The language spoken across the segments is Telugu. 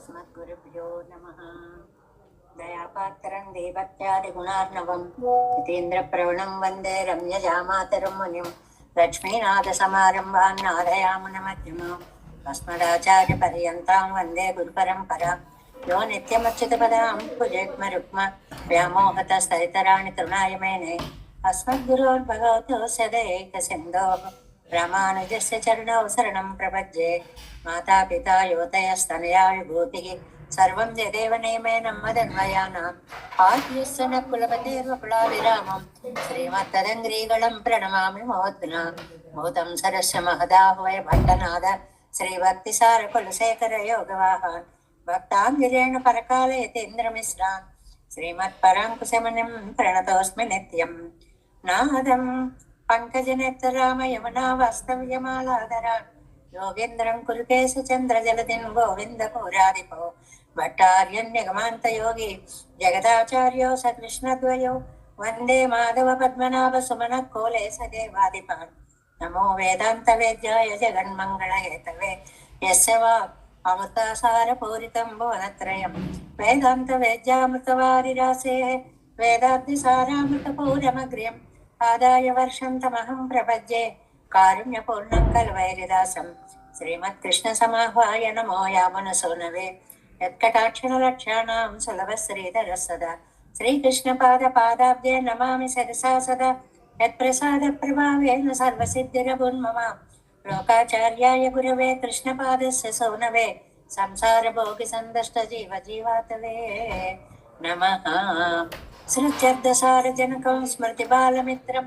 अस्मद्गुरुभ्यो नमः। दयापात्रं देवत्यादिगुणार्णवं यतीन्द्रप्रवणं वन्दे रम्यजामातरं मुनिं लक्ष्मीनाथसमारम्भान् नारयामुनमध्यमाम् अस्मदाचार्यपर्यन्तां वन्दे गुरुपरम्परां यो नित्यमच्युतपदां भुजयुग्मरुक्म व्यामोहतस्तदितराणि तृणाय मेने अस्मद्गुरोर्भगवतोऽस्य दयैकसिन्धोः रामानुजस्य चरणौ शरणं प्रपद्ये। मातापिता युवतयस्तनया विभूतिः सर्वं यदेव नियमेन मदन्वयानाम् आद्यस्य न कुलपतेर्वकुलाभिरामं श्रीमत्तदङ्ग्रीगणं प्रणमामि मोद्ना भूतं सरस्य महदाह्वय भट्टनाद श्रीभक्तिसारकुलशेखर योगवाहान् भक्ताङ्गिरेण परकालयतीन्द्रमिश्रान् श्रीमत्पराङ्कुशमुनिं प्रणतोऽस्मि नित्यं नादं पङ्कजनेत्रराम यमुना वास्तव्यमालाधरान् योगेन्द्रं कुरुकेशचन्द्रजलदिं गोविन्दपुरादिपो भट्टार्यन्यगमान्तयोगी जगदाचार्यो स कृष्णद्वयो वन्दे माधव पद्मनाभ सुमनः कोले स देवादिपान् नमो वेदान्तवेद्याय जगन्मङ्गलहेतवे यस्य वा अमृतासारपूरितं भुवनत्रयं वेदान्तवेद्यामृतवारिरासेः वेदाब्धिसारामृतपूरमग्र्यम् आदाय वर्षन्तमहं प्रपद्ये कारुण्यपूर्णं कल्वैरिदासं श्रीमत्कृष्णसमाह्वाय नमो यामुनसूनवे यत्कटाक्षणलक्ष्याणां सुलभश्रीधरः सदा श्रीकृष्णपादपादाब्जे नमामि सरसा सदा यत्प्रसादप्रभावेन सर्वसिद्धिरभुन्ममां लोकाचार्याय गुरवे कृष्णपादस्य सौनवे संसारभोगिसन्दष्टजीवजीवातवे नमः। श्रुत्यर्धसारजनकं स्मृतिबालमित्रं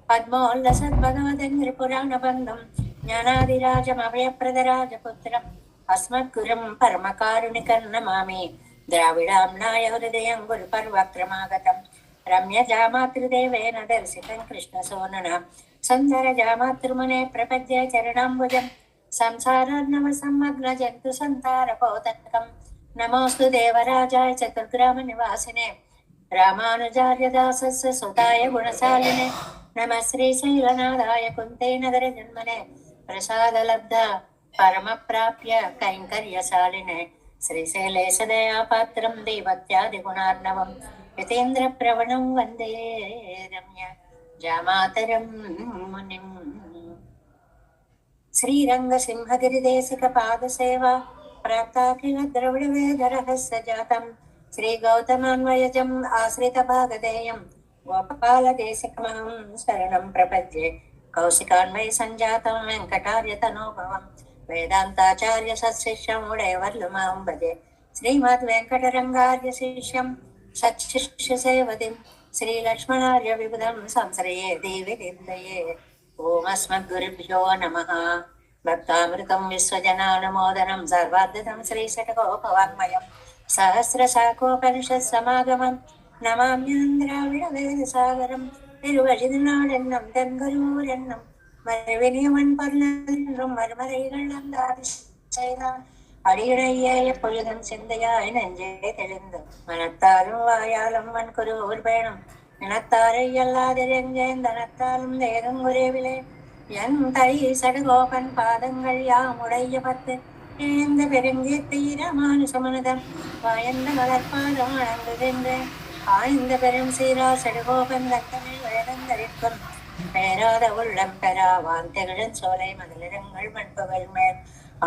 पद्मोल्लसद्भगवदङ्घ्रिपुराणबन्धं ज्ञानादिराजमभयप्रदराजपुत्रम् अस्मद्गुरुं परमकारुणिकं नमामि। द्राविडाम्नाय हृदयं गुरुपर्वक्रमागतं रम्यजामातृदेवेन दर्शितं कृष्णसोनना सुन्दरजामातृमुने प्रपद्ये चरणाम्बुजं संसारार्णवसम्मग्नजन्तु सन्तारपोतकं नमोऽस्तु देवराजाय चतुर्ग्रामनिवासिने रामानुजार्यदासस्य सुताय गुणशालिने नमः श्रीशैलनाथाय कुन्तेनगरजन्मने प्रसादलब्धा परमप्राप्य कैङ्कर्यशालिने श्रीशैलेशदयापात्रं देवत्यादिगुणार्णवं यतीन्द्रप्रवणं वन्दे रम्य जामातरं मुनिम्। श्रीरङ्गसिंहगिरिदेशिकपादसेवा प्राप्ताखिलद्रविडवेदरहस्य जातं श्रीगौतमान्वयजम् आश्रितभागधेयं गोपालदेशिकमहं शरणं प्रपद्ये कौशिकान्वय सञ्जातं वेङ्कटार्यतनोभवं वेदान्ताचार्य सत्शिष्यं उडयवर्लुमां भजे श्रीमद्वेङ्कटरङ्गार्य शिष्यं सत्शिष्यसेवतिं श्रीलक्ष्मणार्य विबुधं संश्रये देवि निर्दये। ॐ अस्मद्गुरुभ्यो नमः। भक्तामृतं विश्वजनानुमोदनं सर्वार्धितं श्रीशतकोपवाङ्मयं सहस्रशाखोपनिषत्समागमं नमाम्यन्द्राविडवेदसागरं திருவழிநாடென்னம் தென்கரூரென்னம் மறைவினியவன் பர்ணம் மறுமறைகள் செய்தான் அடியுடைய எப்பொழுதும் சிந்தையாய் நெஞ்சே தெளிந்து மனத்தாலும் வாயாலும் வன்குரு ஊர்பேணும் நினத்தாரை அல்லாதிரெங்கேன் தனத்தாலும் தேதும் குறைவிலே என் தை சடுகோபன் பாதங்கள் யாமுடைய பத்து ஏந்த பெருங்கீர்த்தி ராமானுசமனுதம் வாயந்த மலர்பாதம் வணங்குகின்றேன் ஆய்ந்த பெரும் சீரா சடுகோபன் தத்தமிழ் வேதந்தரிக்கும் பேராத உள்ளம் பெறாவான் திகழன் சோலை மகளிரங்கள் மண்புகள் மேல்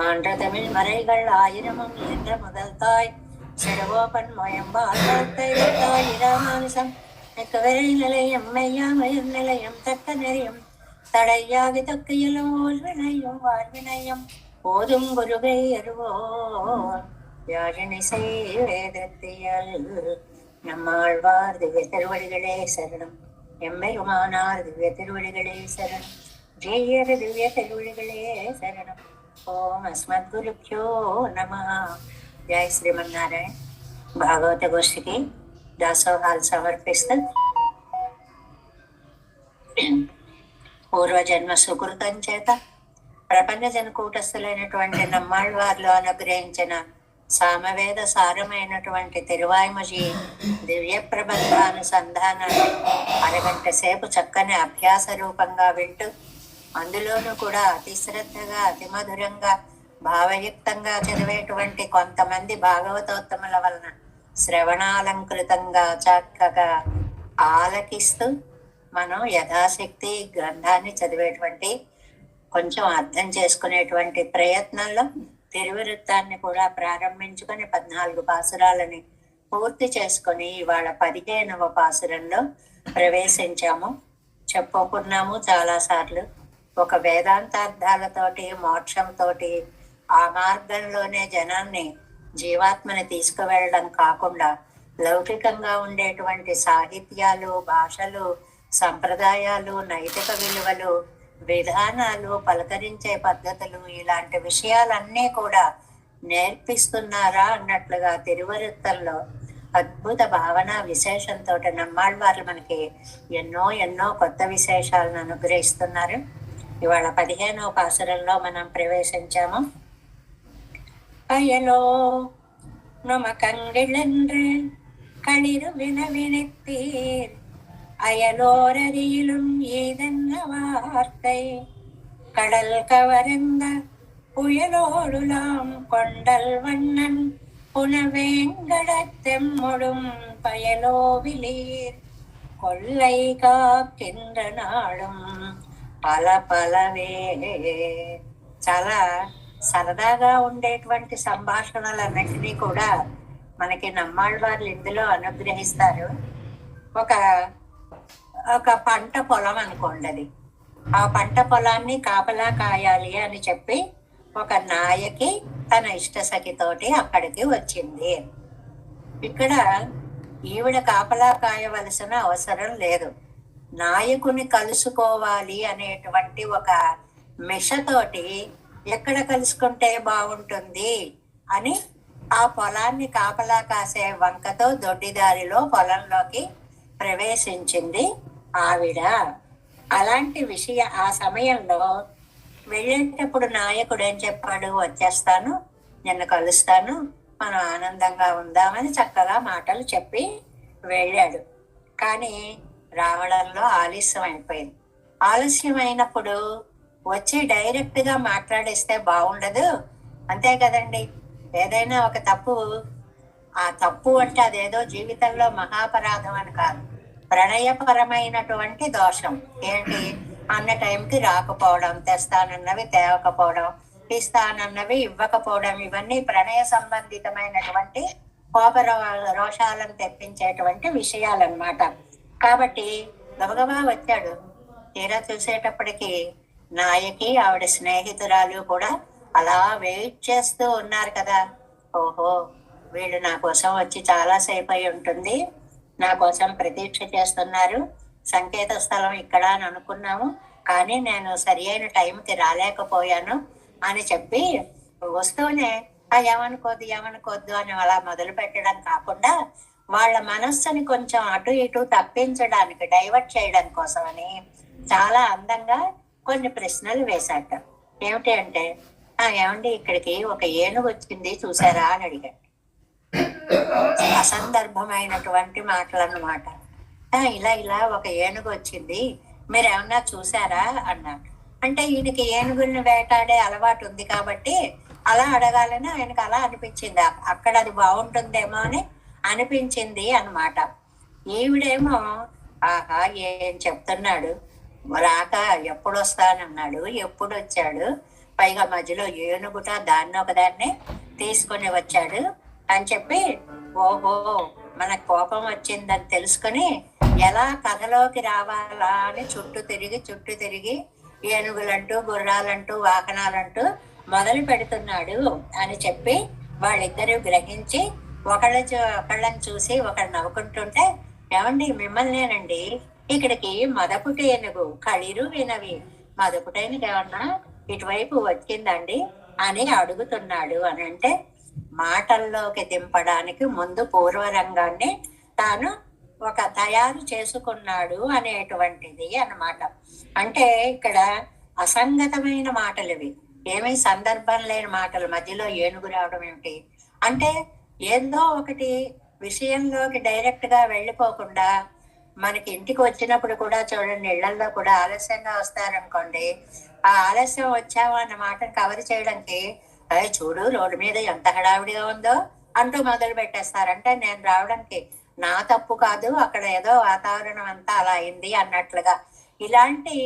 ஆன்ற தமிழ் மறைகள் ஆயிரமும் ஈன்ற முதல் தாய் சடுகோபன் மொயம்பாத்தை தாய் ராமானுசம் மிக்க விரை நிலையம் மெய்யாமயிர் நிலையம் தக்க நெறியும் தடையாகி தொக்கையிலும் ஊழ்வினையும் வாழ்வினையும் போதும் குருகை அறிவோர் யாழினை செய் வேதத்தியல் நம்மாழ்வார் திவ்ய திருவடிகளே சரணம் எம்மையுமானார் திவ்ய திருவடிகளே சரணம் ஜெயர் திவ்ய திருவடிகளே சரணம் ஓம் अस्मद्गुरुभ्यो नमः। जय श्रीमन्नारायण। భాగవత గోష్ఠికి దాసోహాలు సమర్పిస్తూ పూర్వజన్మ సుకృతం చేత ప్రపంచ జనకూటస్థులైనటువంటి నమ్మాళ్వార్లు అనుగ్రహించిన సామవేద సారమైనటువంటి తిరువాయిమజి దివ్య ప్రబంధానుసంధానాన్ని అరగంట సేపు చక్కని అభ్యాస రూపంగా వింటూ అందులోనూ కూడా అతి శ్రద్ధగా అతి మధురంగా భావయుక్తంగా చదివేటువంటి కొంతమంది భాగవతోత్తముల వలన శ్రవణాలంకృతంగా చక్కగా ఆలకిస్తూ మనం యథాశక్తి గ్రంథాన్ని చదివేటువంటి కొంచెం అర్థం చేసుకునేటువంటి ప్రయత్నంలో తిరువృత్తాన్ని కూడా ప్రారంభించుకొని 14 పాసురాలని పూర్తి చేసుకొని ఇవాళ 15వ పాసురంలో ప్రవేశించాము. చెప్పుకున్నాము చాలా సార్లు. ఒక వేదాంతార్థాలతోటి మోక్షంతో ఆ మార్గంలోనే జనాన్ని జీవాత్మని తీసుకువెళ్ళడం కాకుండా లౌకికంగా ఉండేటువంటి సాహిత్యాలు, భాషలు, సంప్రదాయాలు, నైతిక విలువలు, విధానాలు, పలకరించే పద్ధతులు, ఇలాంటి విషయాలన్నీ కూడా నేర్పిస్తున్నారా అన్నట్లుగా తిరువరుత్తల్లో అద్భుత భావన విశేషంతో నమ్మాళ్ళవారు మనకి ఎన్నో ఎన్నో కొత్త విశేషాలను అనుగ్రహిస్తున్నారు. ఇవాళ 15వ పాసురంలో మనం ప్రవేశించాము. అయలో நுமக்கங்கிழன்று களிறு வினவினைத்தீர் அயலோரதியிலும் ஏதென்ன வார்த்தை கடல் கவர்ந்த புயலோடுலாம் கொண்டல் வண்ணன் புனவேங்கடத்தெம்மொடும் பயலோவிலீர் கொல்லை காக்கின்ற నాళం పల పలవే. చాలా సరదాగా ఉండేటువంటి సంభాషణలన్నింటినీ కూడా మనకి నమ్మాళ్ళవార్లు ఇందులో అనుగ్రహిస్తారు. ఒక పంట పొలం అనుకోండి, అది ఆ పంట పొలాన్ని కాపలా కాయాలి అని చెప్పి ఒక నాయకి తన ఇష్ట సఖితోటి అక్కడికి వచ్చింది. ఇక్కడ ఈవిడ కాపలా కాయవలసిన అవసరం లేదు. నాయకుని కలుసుకోవాలి అనేటువంటి ఒక మిషతోటి ఎక్కడ కలుసుకుంటే బాగుంటుంది అని ఆ పొలాన్ని కాపలా కాసే వంకతో దొడ్డిదారిలో పొలంలోకి ప్రవేశించింది ఆవిడ. అలాంటి ఆ సమయంలో వెళ్ళేటప్పుడు నాయకుడు ఏం చెప్పాడు, వచ్చేస్తాను, నిన్ను కలుస్తాను, మనం ఆనందంగా ఉందామని చక్కగా మాటలు చెప్పి వెళ్ళాడు. కానీ రావడంలో ఆలస్యం అయిపోయింది. ఆలస్యం అయినప్పుడు వచ్చి డైరెక్ట్ గా మాట్లాడేస్తే బాగుండదు, అంతే కదండి. ఏదైనా ఒక తప్పు, ఆ తప్పు అంటే అదేదో జీవితంలో మహాపరాధం అని కాదు, ప్రణయపరమైనటువంటి దోషం. ఏంటి, అన్న టైంకి రాకపోవడం, తెస్తానన్నవి తేవకపోవడం, ఇస్తానన్నవి ఇవ్వకపోవడం, ఇవన్నీ ప్రణయ సంబంధితమైనటువంటి కోప రోషాలను తెప్పించేటువంటి విషయాలన్నమాట. కాబట్టి గబగబా వచ్చాడు. తీరా చూసేటప్పటికి నాయకి ఆవిడ స్నేహితురాలు కూడా అలా వెయిట్ చేస్తూ ఉన్నారు కదా. ఓహో, వీళ్ళు నా కోసం వచ్చి చాలా సేపు అయి ఉంటుంది, నా కోసం ప్రతీక్ష చేస్తున్నారు, సంకేత స్థలం ఇక్కడ అని అనుకున్నాము, కానీ నేను సరి అయిన టైంకి రాలేకపోయాను అని చెప్పి వస్తూనే ఏమనుకోద్దు అని అలా మొదలు పెట్టడం కాకుండా వాళ్ళ మనస్సుని కొంచెం అటు ఇటు తప్పించడానికి, డైవర్ట్ చేయడం కోసమని చాలా అందంగా కొన్ని ప్రశ్నలు వేశాట. ఏమిటి అంటే, ఏమండి ఇక్కడికి ఒక ఏనుగు వచ్చింది చూసారా అని అడిగాడు. అసందర్భమైనటువంటి మాటలు అన్నమాట. ఇలా ఒక ఏనుగు వచ్చింది, మీరు ఏమన్నా చూసారా అన్నాడు. అంటే ఈయనకి ఏనుగుల్ని వేటాడే అలవాటు ఉంది కాబట్టి అలా అడగాలని ఆయనకు అలా అనిపించింది. అక్కడ అది బాగుంటుందేమో అని అనిపించింది అన్నమాట. ఈవిడేమో ఆహా ఏం చెప్తున్నాడు, రాక ఎప్పుడు వస్తానన్నాడు, ఎప్పుడు వచ్చాడు, పైగా మధ్యలో ఏనుగుట దాన్ని ఒకదాన్ని తీసుకొని వచ్చాడు అని చెప్పి, ఓహో మన కోపం వచ్చిందని తెలుసుకొని ఎలా కథలోకి రావాలా అని చుట్టూ తిరిగి ఏనుగులంటూ గుర్రాలంటూ వాహనాలంటూ మొదలు పెడుతున్నాడు అని చెప్పి వాళ్ళిద్దరూ గ్రహించి ఒకళ్ళని చూసి ఒకళ్ళు నవ్వుకుంటుంటే, ఏమండి మిమ్మల్నేనండి ఇక్కడికి మదపుట ఏనుగు களிరు వినవి, మదపుటైనకి ఏమన్నా ఇటువైపు వచ్చిందండి అని అడుగుతున్నాడు అని అంటే, మాటల్లోకి దింపడానికి ముందు పూర్వరంగాన్ని తాను ఒక తయారు చేసుకున్నాడు అనేటువంటిది అన్నమాట. అంటే ఇక్కడ అసంగతమైన మాటలు ఇవి, ఏమీ సందర్భం లేని మాటలు, మధ్యలో ఏనుగు రావడం ఏమిటి అంటే, ఏదో ఒకటి విషయంలోకి డైరెక్ట్ గా వెళ్ళిపోకుండా మనకి ఇంటికి వచ్చినప్పుడు కూడా చూడండి, ఇళ్లలో కూడా ఆలస్యంగా వస్తారనుకోండి, ఆ ఆలస్యం వచ్చాము అన్న మాటను కవర్ చేయడానికి అదే చూడు రోడ్డు మీద ఎంత హడావిడిగా ఉందో అంటూ మొదలు పెట్టేస్తారంటే నేను రావడానికి నా తప్పు కాదు, అక్కడ ఏదో వాతావరణం అంతా అలా అయింది అన్నట్లుగా. ఇలాంటి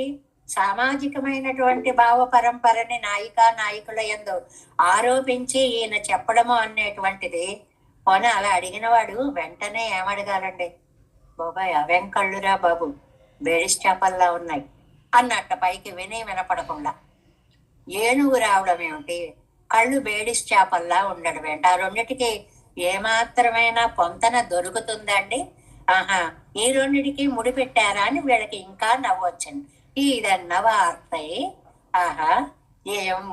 సామాజికమైనటువంటి భావ పరంపరని నాయకుల యందు ఆరోపించి ఈయన చెప్పడము అనేటువంటిది, పోనీ అలా అడిగిన వాడు వెంటనే ఏమడగాలండి? బాబాయ్ అవేం కళ్ళురా బాబు, బేడిస్ చేపల్లా ఉన్నాయి అన్నట్ట పైకి విని వినపడకుండా. ఏనుగు రావడం ఏమిటి, కళ్ళు బేడిస్ చేపల్లా ఉండడం ఏంటి? ఆ రెండిటికి ఏమాత్రమైనా పొంతన దొరుకుతుందండి? ఆహా, ఈ రెండిటికి ముడి పెట్టారా అని వీళ్ళకి ఇంకా నవ్వొచ్చింది. ఇదన్న వార్తై. ఆహా, ఏం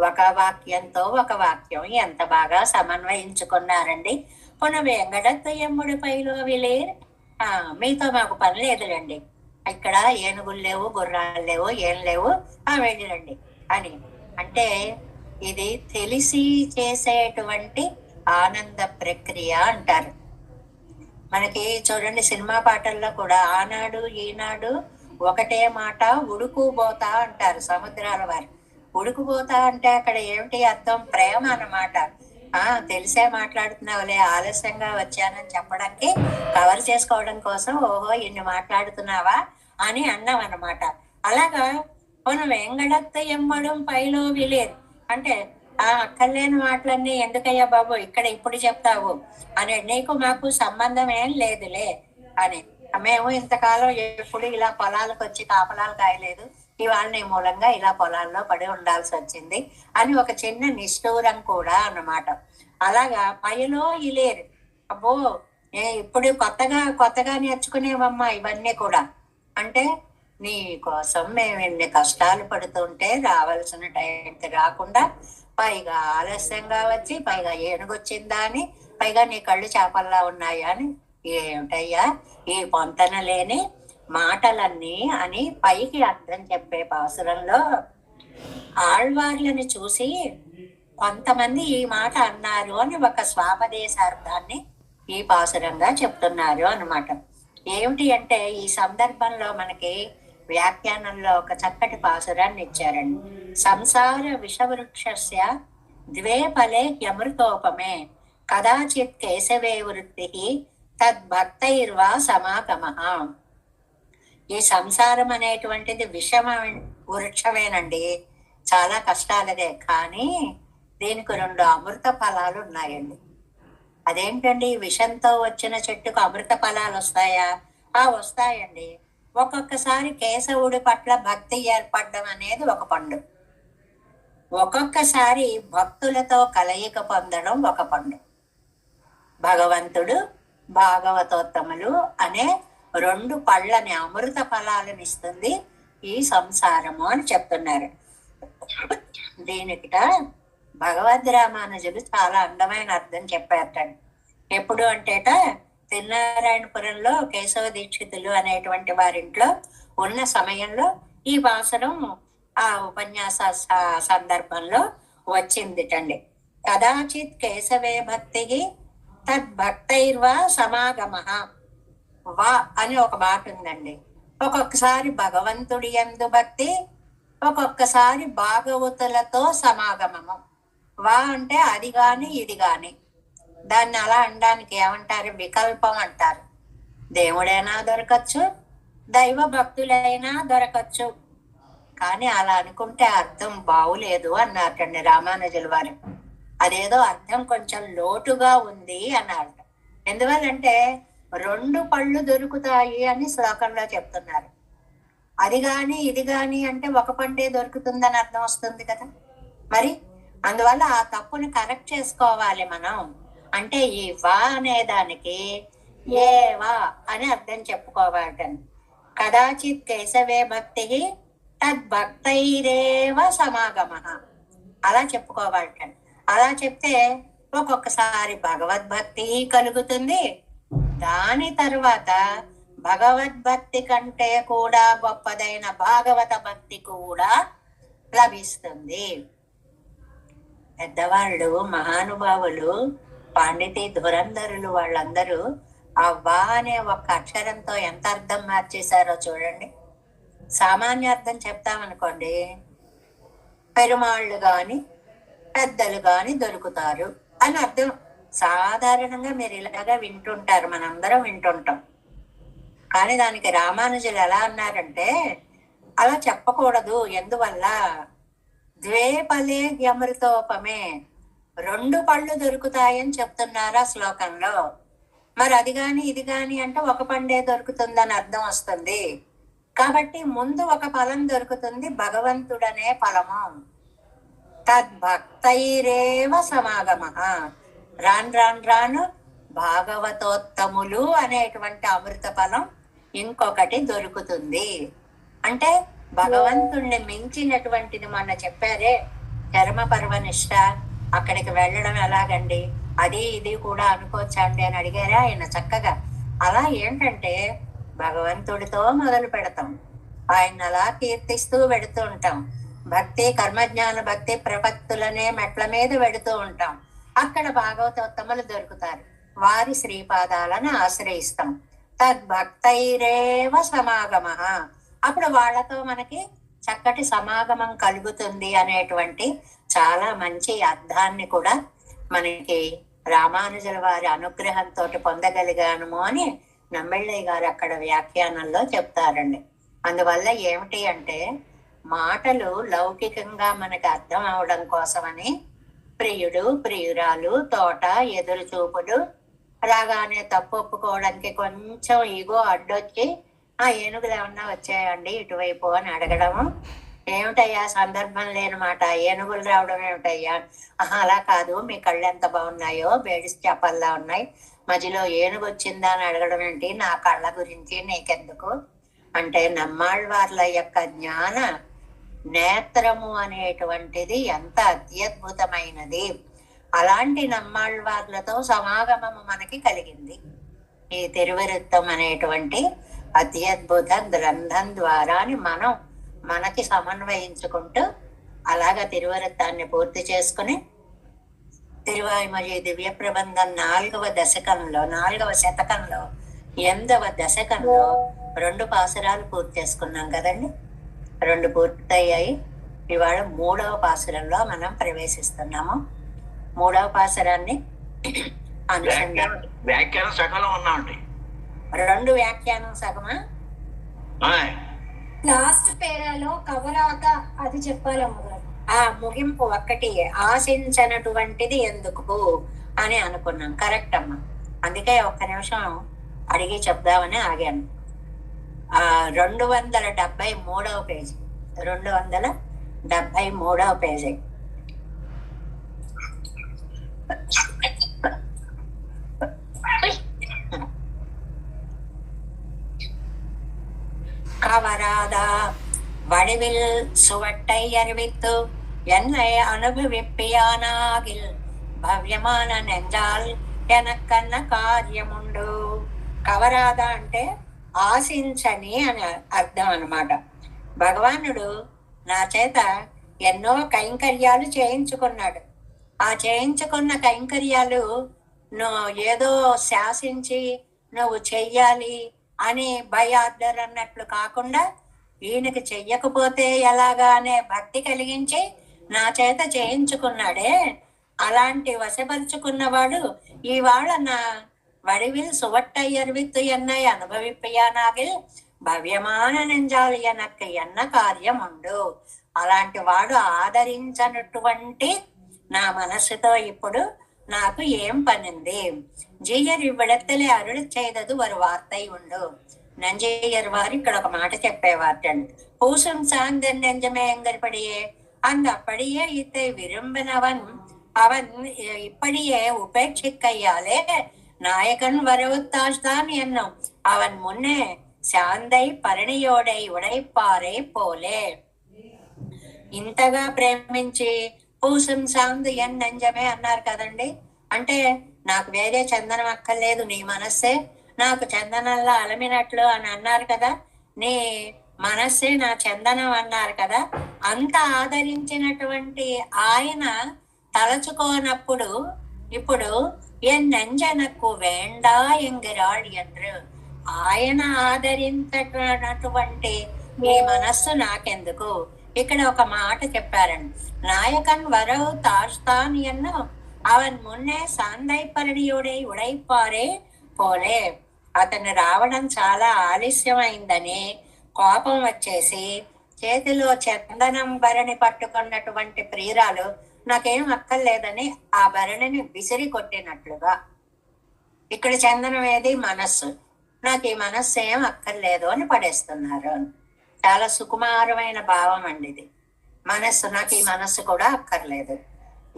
ఒక వాక్యంతో ఒక వాక్యం ఎంత బాగా సమన్వయించుకున్నారండి. పున వెంగడత్త ఎమ్ముడి పైలో విలే. మీతో మాకు పని లేదులేండి, ఇక్కడ ఏనుగులు లేవు, గుర్రాలు లేవు, ఏం లేవు, వెళ్ళిరండి అని. అంటే ఇది తెలిసి చేసేటువంటి ఆనంద ప్రక్రియ అంటారు. మనకి చూడండి సినిమా పాటల్లో కూడా ఆనాడు ఈనాడు ఒకటే మాట ఉడుకుపోతా అంటారు సముద్రాల వారు. ఉడుకుపోతా అంటే అక్కడ ఏమిటి అర్థం? ప్రేమ అన్నమాట. తెలిసే మాట్లాడుతున్నావులే, ఆలస్యంగా వచ్చానని చెప్పడానికి కవర్ చేసుకోవడం కోసం ఓహో ఇన్ని మాట్లాడుతున్నావా అని అన్నాం అన్నమాట. అలాగా మనం వెంగడత్త ఎమ్మడం పైలో విలేదు అంటే అక్కర్లేని మాటలన్నీ ఎందుకయ్యా బాబు ఇక్కడ ఇప్పుడు చెప్తావు అని, నీకు మాకు సంబంధం ఏం లేదులే అని. మేము ఇంతకాలం ఎప్పుడు ఇలా పొలాలకు వచ్చి కాపలాలు కాయలేదు, ఇవాళ నీ మూలంగా ఇలా పొలాల్లో పడి ఉండాల్సి వచ్చింది అని ఒక చిన్న నిష్ఠూరం కూడా అన్నమాట. అలాగా పైలో ఇలేరు. అబ్బో ఇప్పుడు కొత్తగా నేర్చుకునేవమ్మా ఇవన్నీ కూడా. అంటే నీ కోసం మేము ఎన్ని కష్టాలు పడుతుంటే రావాల్సిన టైంకి రాకుండా, పైగా ఆలస్యంగా వచ్చి, పైగా ఏనుగొచ్చిందా అని, పైగా నీ కళ్ళు చేపల్లా ఉన్నాయా అని. ఏమిటయ్యా ఈ పొంతన లేని మాటలన్నీ అని పైకి అర్థం చెప్పే పాసురంలో ఆళ్వార్లను చూసి కొంతమంది ఈ మాట అన్నారు అని ఒక స్వాపదేశార్థాన్ని ఈ పాసురంగా చెప్తున్నారు అన్నమాట. ఏమిటి అంటే ఈ సందర్భంలో మనకి వ్యాఖ్యానంలో ఒక చక్కటి పాసురాన్ని ఇచ్చారండి. సంసార విషవృక్షస్య ద్వే ఫలే హ్యమృతోపమే కదాచిత్ కేశవే వృత్తి తద్భక్తైర్వా సమాగమ. ఈ సంసారం అనేటువంటిది విషమ వృక్షమేనండి, చాలా కష్టాలదే. కానీ దీనికి 2 అమృత ఫలాలు ఉన్నాయండి. అదేంటండి, విషంతో వచ్చిన చెట్టుకు అమృత ఫలాలు వస్తాయా? వస్తాయండి. ఒక్కొక్కసారి కేశవుడి పట్ల భక్తి ఏర్పడడం అనేది ఒక పండు, ఒక్కొక్కసారి భక్తులతో కలయిక పొందడం ఒక పండు. భగవంతుడు భాగవతోత్తములు అనే 2 పళ్ళని అమృత ఫలాలను ఇస్తుంది ఈ సంసారము అని చెప్తున్నారు. దీనికిట భగవద్ రామానుజులు చాలా అందమైన అర్థం చెప్పారటండి. ఎప్పుడు అంటేట తిరునారాయణపురంలో కేశవ దీక్షితులు అనేటువంటి వారింట్లో ఉన్న సమయంలో ఈ వాసనం ఆ ఉపన్యాస సందర్భంలో వచ్చిందిటండి. కదాచిత్ కేశవే భక్తికి తద్భక్తైర్వా సమాగమ. వా అని ఒక మాట ఉందండి. ఒక్కొక్కసారి భగవంతుడి యందు భక్తి, ఒక్కొక్కసారి భాగవతులతో సమాగమము. వా అంటే అది గాని ఇది గాని. దాన్ని అలా అనడానికి ఏమంటారు? వికల్పం అంటారు. దేవుడైనా దొరకచ్చు, దైవ భక్తులైనా దొరకచ్చు. కానీ అలా అనుకుంటే అర్థం బాగులేదు అన్నారటండి రామానుజుల వారు. అదేదో అర్థం కొంచెం లోటుగా ఉంది అన్నారు. ఎందువల్లంటే 2 పళ్ళు దొరుకుతాయి అని శ్లోకంలో చెప్తున్నారు. అది గాని ఇది గాని అంటే ఒక పండే దొరుకుతుందని అర్థం వస్తుంది కదా. మరి అందువల్ల ఆ తప్పుని కరెక్ట్ చేసుకోవాలి మనం. అంటే ఈ వా అనే దానికి ఏ వా అని అర్థం చెప్పుకోవాలని. కదాచిత్ కేశవే భక్తి తద్భక్తైరేవ సమాగమ అలా చెప్పుకోవాలని. అలా చెప్తే ఒక్కొక్కసారి భగవద్భక్తి కలుగుతుంది, దాని తర్వాత భగవద్భక్తి కంటే కూడా గొప్పదైన భాగవత భక్తి కూడా లభిస్తుంది. పెద్దవాళ్ళు, మహానుభావులు, పాండితి ధురంధరులు వాళ్ళందరూ ఆ వా అనే ఒక్క అక్షరంతో ఎంత అర్థం మార్చేశారో చూడండి. సామాన్య అర్థం చెప్తామనుకోండి, పెరుమాళ్ళు గాని పెద్దలు గాని దొరుకుతారు అని అర్థం. సాధారణంగా మీరు ఇలాగా వింటుంటారు, మనందరం వింటుంటాం. కానీ దానికి రామానుజులు ఎలా అన్నారంటే అలా చెప్పకూడదు. ఎందువల్ల? ద్వే ఫలే అమృతోపమే, 2 పళ్ళు దొరుకుతాయని చెప్తున్నారు ఆ శ్లోకంలో. మరి అది గాని ఇది గాని అంటే ఒక పండే దొరుకుతుందని అర్థం వస్తుంది. కాబట్టి ముందు ఒక ఫలం దొరుకుతుంది, భగవంతుడనే ఫలము. తద్భక్తైరేవ సమాగమ. రాను రాను రాను భాగవతోత్తములు అనేటువంటి అమృత ఫలం ఇంకొకటి దొరుకుతుంది. అంటే భగవంతుణ్ణి మించినటువంటిది మొన్న చెప్పారే చర్మ పర్వనిష్ట, అక్కడికి వెళ్ళడం ఎలాగండి, అది ఇది కూడా అనుకోవచ్చండి అని అడిగారా ఆయన చక్కగా. అలా ఏంటంటే భగవంతుడితో మొదలు పెడతాం, ఆయన అలా కీర్తిస్తూ వెడుతూ ఉంటాం. భక్తి కర్మజ్ఞాన భక్తి ప్రపత్తులనే మెట్ల మీద వెడుతూ ఉంటాం. అక్కడ భాగవతోత్తములు దొరుకుతారు, వారి శ్రీపాదాలను ఆశ్రయిస్తాం. తద్భక్తైరేవ సమాగమ, అప్పుడు వాళ్ళతో మనకి చక్కటి సమాగమం కలుగుతుంది అనేటువంటి చాలా మంచి అర్థాన్ని కూడా మనకి రామానుజుల వారి అనుగ్రహంతో పొందగలిగాను అని నమ్మెళ్ళయ్య గారు అక్కడ వ్యాఖ్యానంలో చెప్తారండి. అందువల్ల ఏమిటి అంటే మాటలు లౌకికంగా మనకి అర్థం అవడం కోసమని ప్రియుడు ప్రియురాలు తోట ఎదురు చూపులు రాగానే తప్పు ఒప్పుకోవడానికి కొంచెం ఈగో అడ్డొచ్చి ఆ ఏనుగులు ఏమన్నా వచ్చాయండి ఇటువైపు అని అడగడము. ఏమిటయ్యా సందర్భం లేని మాట, ఏనుగులు రావడం ఏమిటయ్యా? అలా కాదు, మీ కళ్ళు ఎంత బాగున్నాయో బేడిసి చేపల్లా ఉన్నాయి, మధ్యలో ఏనుగు వచ్చిందా అని అడగడం ఏంటి, నా కళ్ళ గురించి నీకెందుకు అంటే నమ్మాళ్ళవార్ల యొక్క జ్ఞాన నేత్రము అనేటువంటిది ఎంత అత్యద్భుతమైనది. అలాంటి నమ్మాళ్ళవార్లతో సమాగమము మనకి కలిగింది. ఈ తిరువరుత్తం అనేటువంటి అత్యద్భుత గ్రంథం ద్వారాని మనం మనకి సమన్వయించుకుంటూ అలాగ తిరువరుత్తాన్ని పూర్తి చేసుకుని తిరువాయిమొഴി దివ్య ప్రబంధం 4వ దశకంలో 4వ శతకంలో 8వ దశకంలో 2 పాసురాలు పూర్తి చేసుకున్నాం కదండి. 2 పూర్తయ్యాయి. ఇవాళ 3వ పాసురంలో మనం ప్రవేశిస్తున్నాము. 3వ పాసురాన్ని వ్యాఖ్యానం సగంలో ఉన్నామండి. 2 వ్యాఖ్యానం సగమా? లాస్ట్ పేరాలో కవరాక అది చెప్పాలమ్మగారు. ఆ ముగింపు ఒక్కటి, ఆశించనటువంటిది ఎందుకు అని అనుకున్నాం. కరెక్ట్ అమ్మా, అందుకే ఒక్క నిమిషం అడిగి చెప్దామని ఆగాను. 273వ పేజీ, 273వ పేజీ. கவராதா வடிவில் சுவட்டை அறிவித்து என்னை அனுபவிப்பியானாகில் భవ్యమాన నెంజాల్ ఎనకన్న కార్యముండు. కవరాదా అంటే ఆశించని అని అర్థం అన్నమాట. భగవానుడు నా చేత ఎన్నో కైంకర్యాలు చేయించుకున్నాడు. ఆ చేయించుకున్న కైంకర్యాలు నువ్వు ఏదో శాసించి నువ్వు చెయ్యాలి అని బై ఆర్డర్ అన్నట్లు కాకుండా ఈయనకి చెయ్యకపోతే ఎలాగా అనే భక్తి కలిగించి నా చేత చేయించుకున్నాడే. అలాంటి వశపరుచుకున్నవాడు ఇవాళ నా వడివిల్ సువట్టయ్యర్విత్తు ఎన్నై అనుభవిప్పయానాగిల్ భవ్యమాన నెంజాలి ఎనక్క ఎన్న కార్యముండు. అలాంటి వాడు ఆదరించనటువంటి నా మనస్సుతో ఇప్పుడు నాకు ఏం పనింది. జీయర్ ఇవ్వడత్తలే అరుడు చేయదదు వారు వార్తై ఉండు. నంజయ్యర్ వారు ఇక్కడ ఒక మాట చెప్పేవాటండి. పూసం సాంగన్ నెంజమే ఎంగడిపడియే அந்த அப்படியே இத்தை விரும்பினவன் அவன் இப்படியே உபேட்சிக்கையாலே நாயகன் வரவுத்தாழ்தான் என்னும் அவன் முன்னே శాందై పరిణియోడై ఉడైపారే పోలే. ఇంతగా ప్రేమించి పూసం సాందు ఎన్నంజమే అన్నారు కదండి. అంటే నాకు వేరే చందనం అక్కర్లేదు, నీ మనస్సే నాకు చందనంలా అలమినట్లు అని అన్నారు కదా, నీ మనస్సే నా చందనం అన్నారు కదా. అంత ఆదరించినటువంటి ఆయన తలచుకోనప్పుడు ఇప్పుడు ఎన్నెంజనకు వేండా ఎంగిరాడు ఎండ్రు. ఆయన ఆదరించినటువంటి ఈ మనస్సు నాకెందుకు, ఇక్కడ ఒక మాట చెప్పారండి, నాయకన్ వరవు తాழ்த்தான் என்ன அவன் முன்னே సాందైపరణీయుడై ఉడైపారే పోలే. అతను రావడం చాలా ఆలస్యమైందని కోపం వచ్చేసి చేతిలో చందనం భరణి పట్టుకున్నటువంటి ప్రియురాలు నాకేం అక్కర్లేదని ఆ భరణిని విసిరి కొట్టినట్లుగా. ఇక్కడ చందనం ఏది? మనస్సు. నాకు ఈ మనస్సు ఏం అక్కర్లేదు అని పడేస్తున్నారు. చాలా సుకుమారమైన భావం అండి ఇది. మనస్సు, నాకు ఈ మనస్సు కూడా అక్కర్లేదు.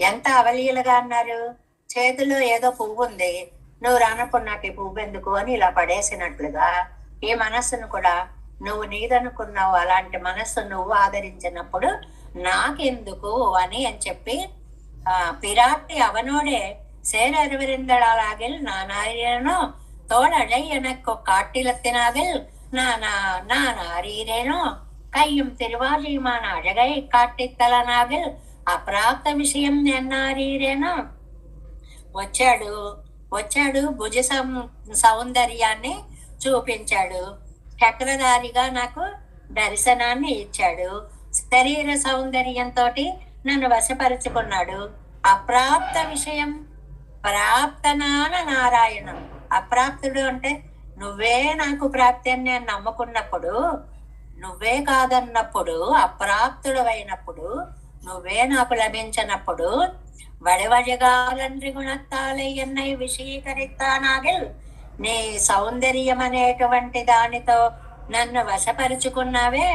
ఎంత అవలీలగా అన్నారు. చేతిలో ఏదో పువ్వు ఉంది, నువ్వు రానప్పుడు నాకు ఈ పువ్వు ఎందుకు అని ఇలా పడేసినట్లుగా ఈ మనస్సును కూడా నువ్వు నీదనుకున్నావు. అలాంటి మనస్సు నువ్వు ఆదరించినప్పుడు నాకెందుకు అని చెప్పి పిరాట్టి అవనోడే சேரறிவிருந்தளாகில் நான் அறியேனோ தோழலை எனக்கு காட்டிலத்தினாகில் நான் அறியேனோ கையும் திருவாரியுமான அழகை காட்டித்தலனாகில் అప్రాప్త విషయం ఎన్నారీరేనా. వచ్చాడు భుజ సౌందర్యాన్ని చూపించాడు, చక్రధారిగా నాకు దర్శనాన్ని ఇచ్చాడు, శరీర సౌందర్యంతో నన్ను వశపరుచుకున్నాడు. అప్రాప్త విషయం ప్రాప్తనాన నారాయణం. అప్రాప్తుడు అంటే నువ్వే నాకు ప్రాప్తి అని నేను నమ్ముకున్నప్పుడు, నువ్వే కాదన్నప్పుడు, అప్రాప్తుడు అయినప్పుడు, నువ్వే నాకు లభించినప్పుడు వడివడిగాలండ్రి గుణత్తాలై ఎన్నై విషీకరిస్తానాగిల్. నీ సౌందర్యం అనేటువంటి దానితో నన్ను వశపరుచుకున్నావే.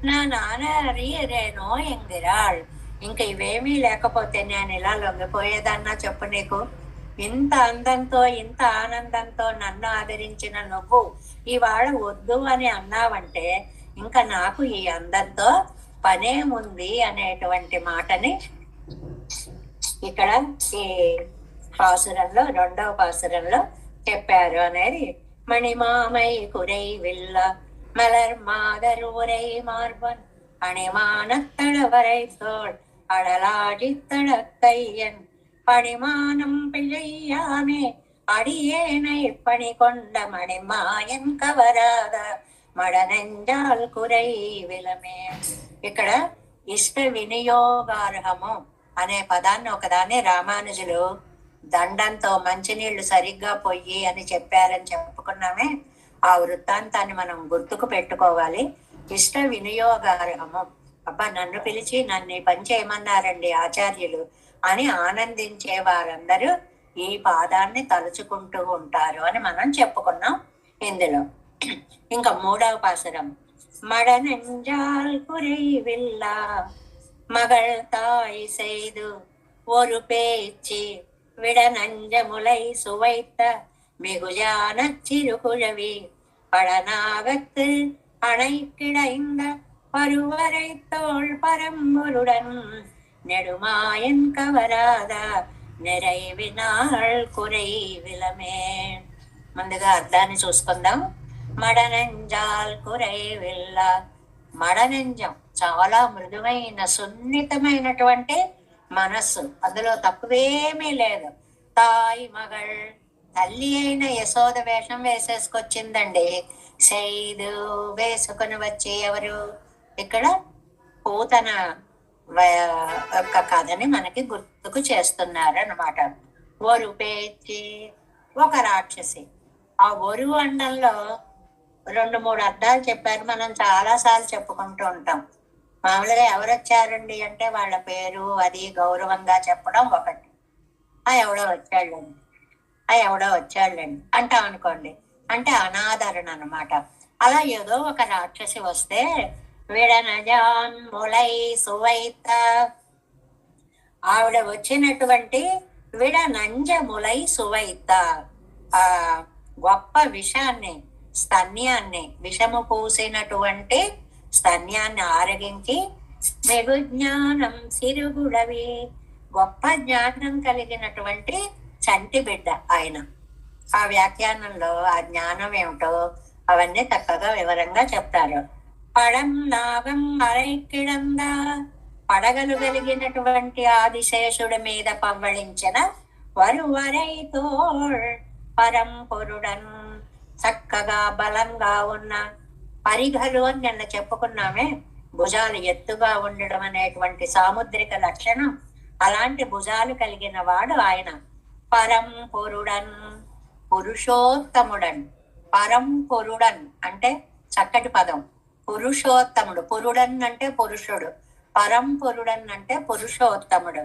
నా నాన్నరేనో ఎంగిరాళ్. ఇంక ఇవేమీ లేకపోతే నేను ఇలా లొంగిపోయేదన్నా చెప్పు నీకు. ఇంత అందంతో ఇంత ఆనందంతో నన్ను ఆదరించిన నువ్వు ఇవాళ వద్దు అని అన్నావంటే ఇంకా నాకు ఈ అందంతో పనేముంది అనేటువంటి మాటని ఇక్కడ ఈ పాసురంలో, రెండవ పాసురంలో చెప్పారు అనేది. మణిమామై కురై విల్ల మలర్ మాదర్ ఉரை మార్బన్ அணிமானத்தளவரை தோள் அடலாடித்தள கையன் பணிமானம் பிழையாமே அடியேனை பணி கொண்ட மணிமாயன் కవరాద మడనెంజాల్ కురై విలమే. ఇక్కడ ఇష్ట వినియోగార్హము అనే పదాన్ని ఒకదాన్ని రామానుజులు దండంతో మంచినీళ్లు సరిగ్గా పొయ్యి అని చెప్పారని చెప్పుకున్నామే. ఆ వృత్తాంతాన్ని మనం గుర్తుకు పెట్టుకోవాలి. ఇష్ట వినియోగార్హము. అబ్బా, నన్ను పిలిచి నన్ను పని చేయమన్నారండి ఆచార్యులు అని ఆనందించే వారందరూ ఈ పాదాన్ని తలుచుకుంటూ ఉంటారు అని మనం చెప్పుకున్నాం ఇందులో. ఇంకా మూడవ పాసురం. మడనెంజాల్ కురై విల్లా మగళ్ తాయి செய்து ஒரு பேச்சு விடநஞ்சமுலை சுவைத்த மிகுஜான சிறுகுழவி படநாகத்து அணை கிடைந்த பருவரை தோள் பரம்பொருடன் நெடுமாயன் కవరాద நிறைவிనాள் కురై విలమే. ముందుగా అర్థాన్ని చూసుకుందాం. మడనంజాల్ కురై విల్ల. మడనంజం చాలా మృదువైన సున్నితమైనటువంటి మనస్సు, అందులో తక్కువేమీ లేదు. తాయి మగళ్, తల్లి అయిన యశోద వేషం వేసేసుకొచ్చిందండి. సైదు వేసుకుని వచ్చి ఎవరు? ఇక్కడ పూతన యొక్క కథని మనకి గుర్తుకు చేస్తున్నారు అన్నమాట. ఒరు పేచి, ఒక రాక్షసి. ఆ ఒరు అండంలో 2-3 అర్థాలు చెప్పారు. మనం చాలా సార్లు చెప్పుకుంటూ ఉంటాం. మామూలుగా ఎవరు వచ్చారండి అంటే వాళ్ళ పేరు అది గౌరవంగా చెప్పడం ఒకటి. ఎవడో వచ్చాళ్ళండి అంటాం అనుకోండి, అంటే అనాదరణ అనమాట. అలా ఏదో ఒక రాక్షసి వస్తే విడనజాన్ ములై సువైత, ఆవిడ వచ్చినటువంటి విడనంజ ములై సువైత, ఆ గొప్ప విషాన్ని, స్తన్యాన్ని, విషము పూసినటువంటి స్తన్యాన్ని ఆరగించి మెగుజ్ఞానం సిరుగుడవి, గొప్ప జ్ఞానం కలిగినటువంటి చంటి బిడ్డ ఆయన. ఆ వ్యాఖ్యానంలో ఆ జ్ఞానం ఏమిటో అవన్నీ చక్కగా వివరంగా చెప్తారు. పడం నాగం అరైకిడందా, పడగలు కలిగినటువంటి ఆదిశేషుడి మీద పవ్వళించిన వరువరై తోళ్ పరంపురుడన్, చక్కగా బలంగా ఉన్న పరిఘలు అని నిన్న చెప్పుకున్నామే. భుజాలు ఎత్తుగా ఉండడం అనేటువంటి సాముద్రిక లక్షణం. అలాంటి భుజాలు కలిగిన వాడు ఆయన. పరం పొరుడన్, పురుషోత్తముడన్. పరం పొరుడన్ అంటే చక్కటి పదం. పురుషోత్తముడు, పురుడన్ అంటే పురుషుడు, పరం పొరుడన్ అంటే పురుషోత్తముడు.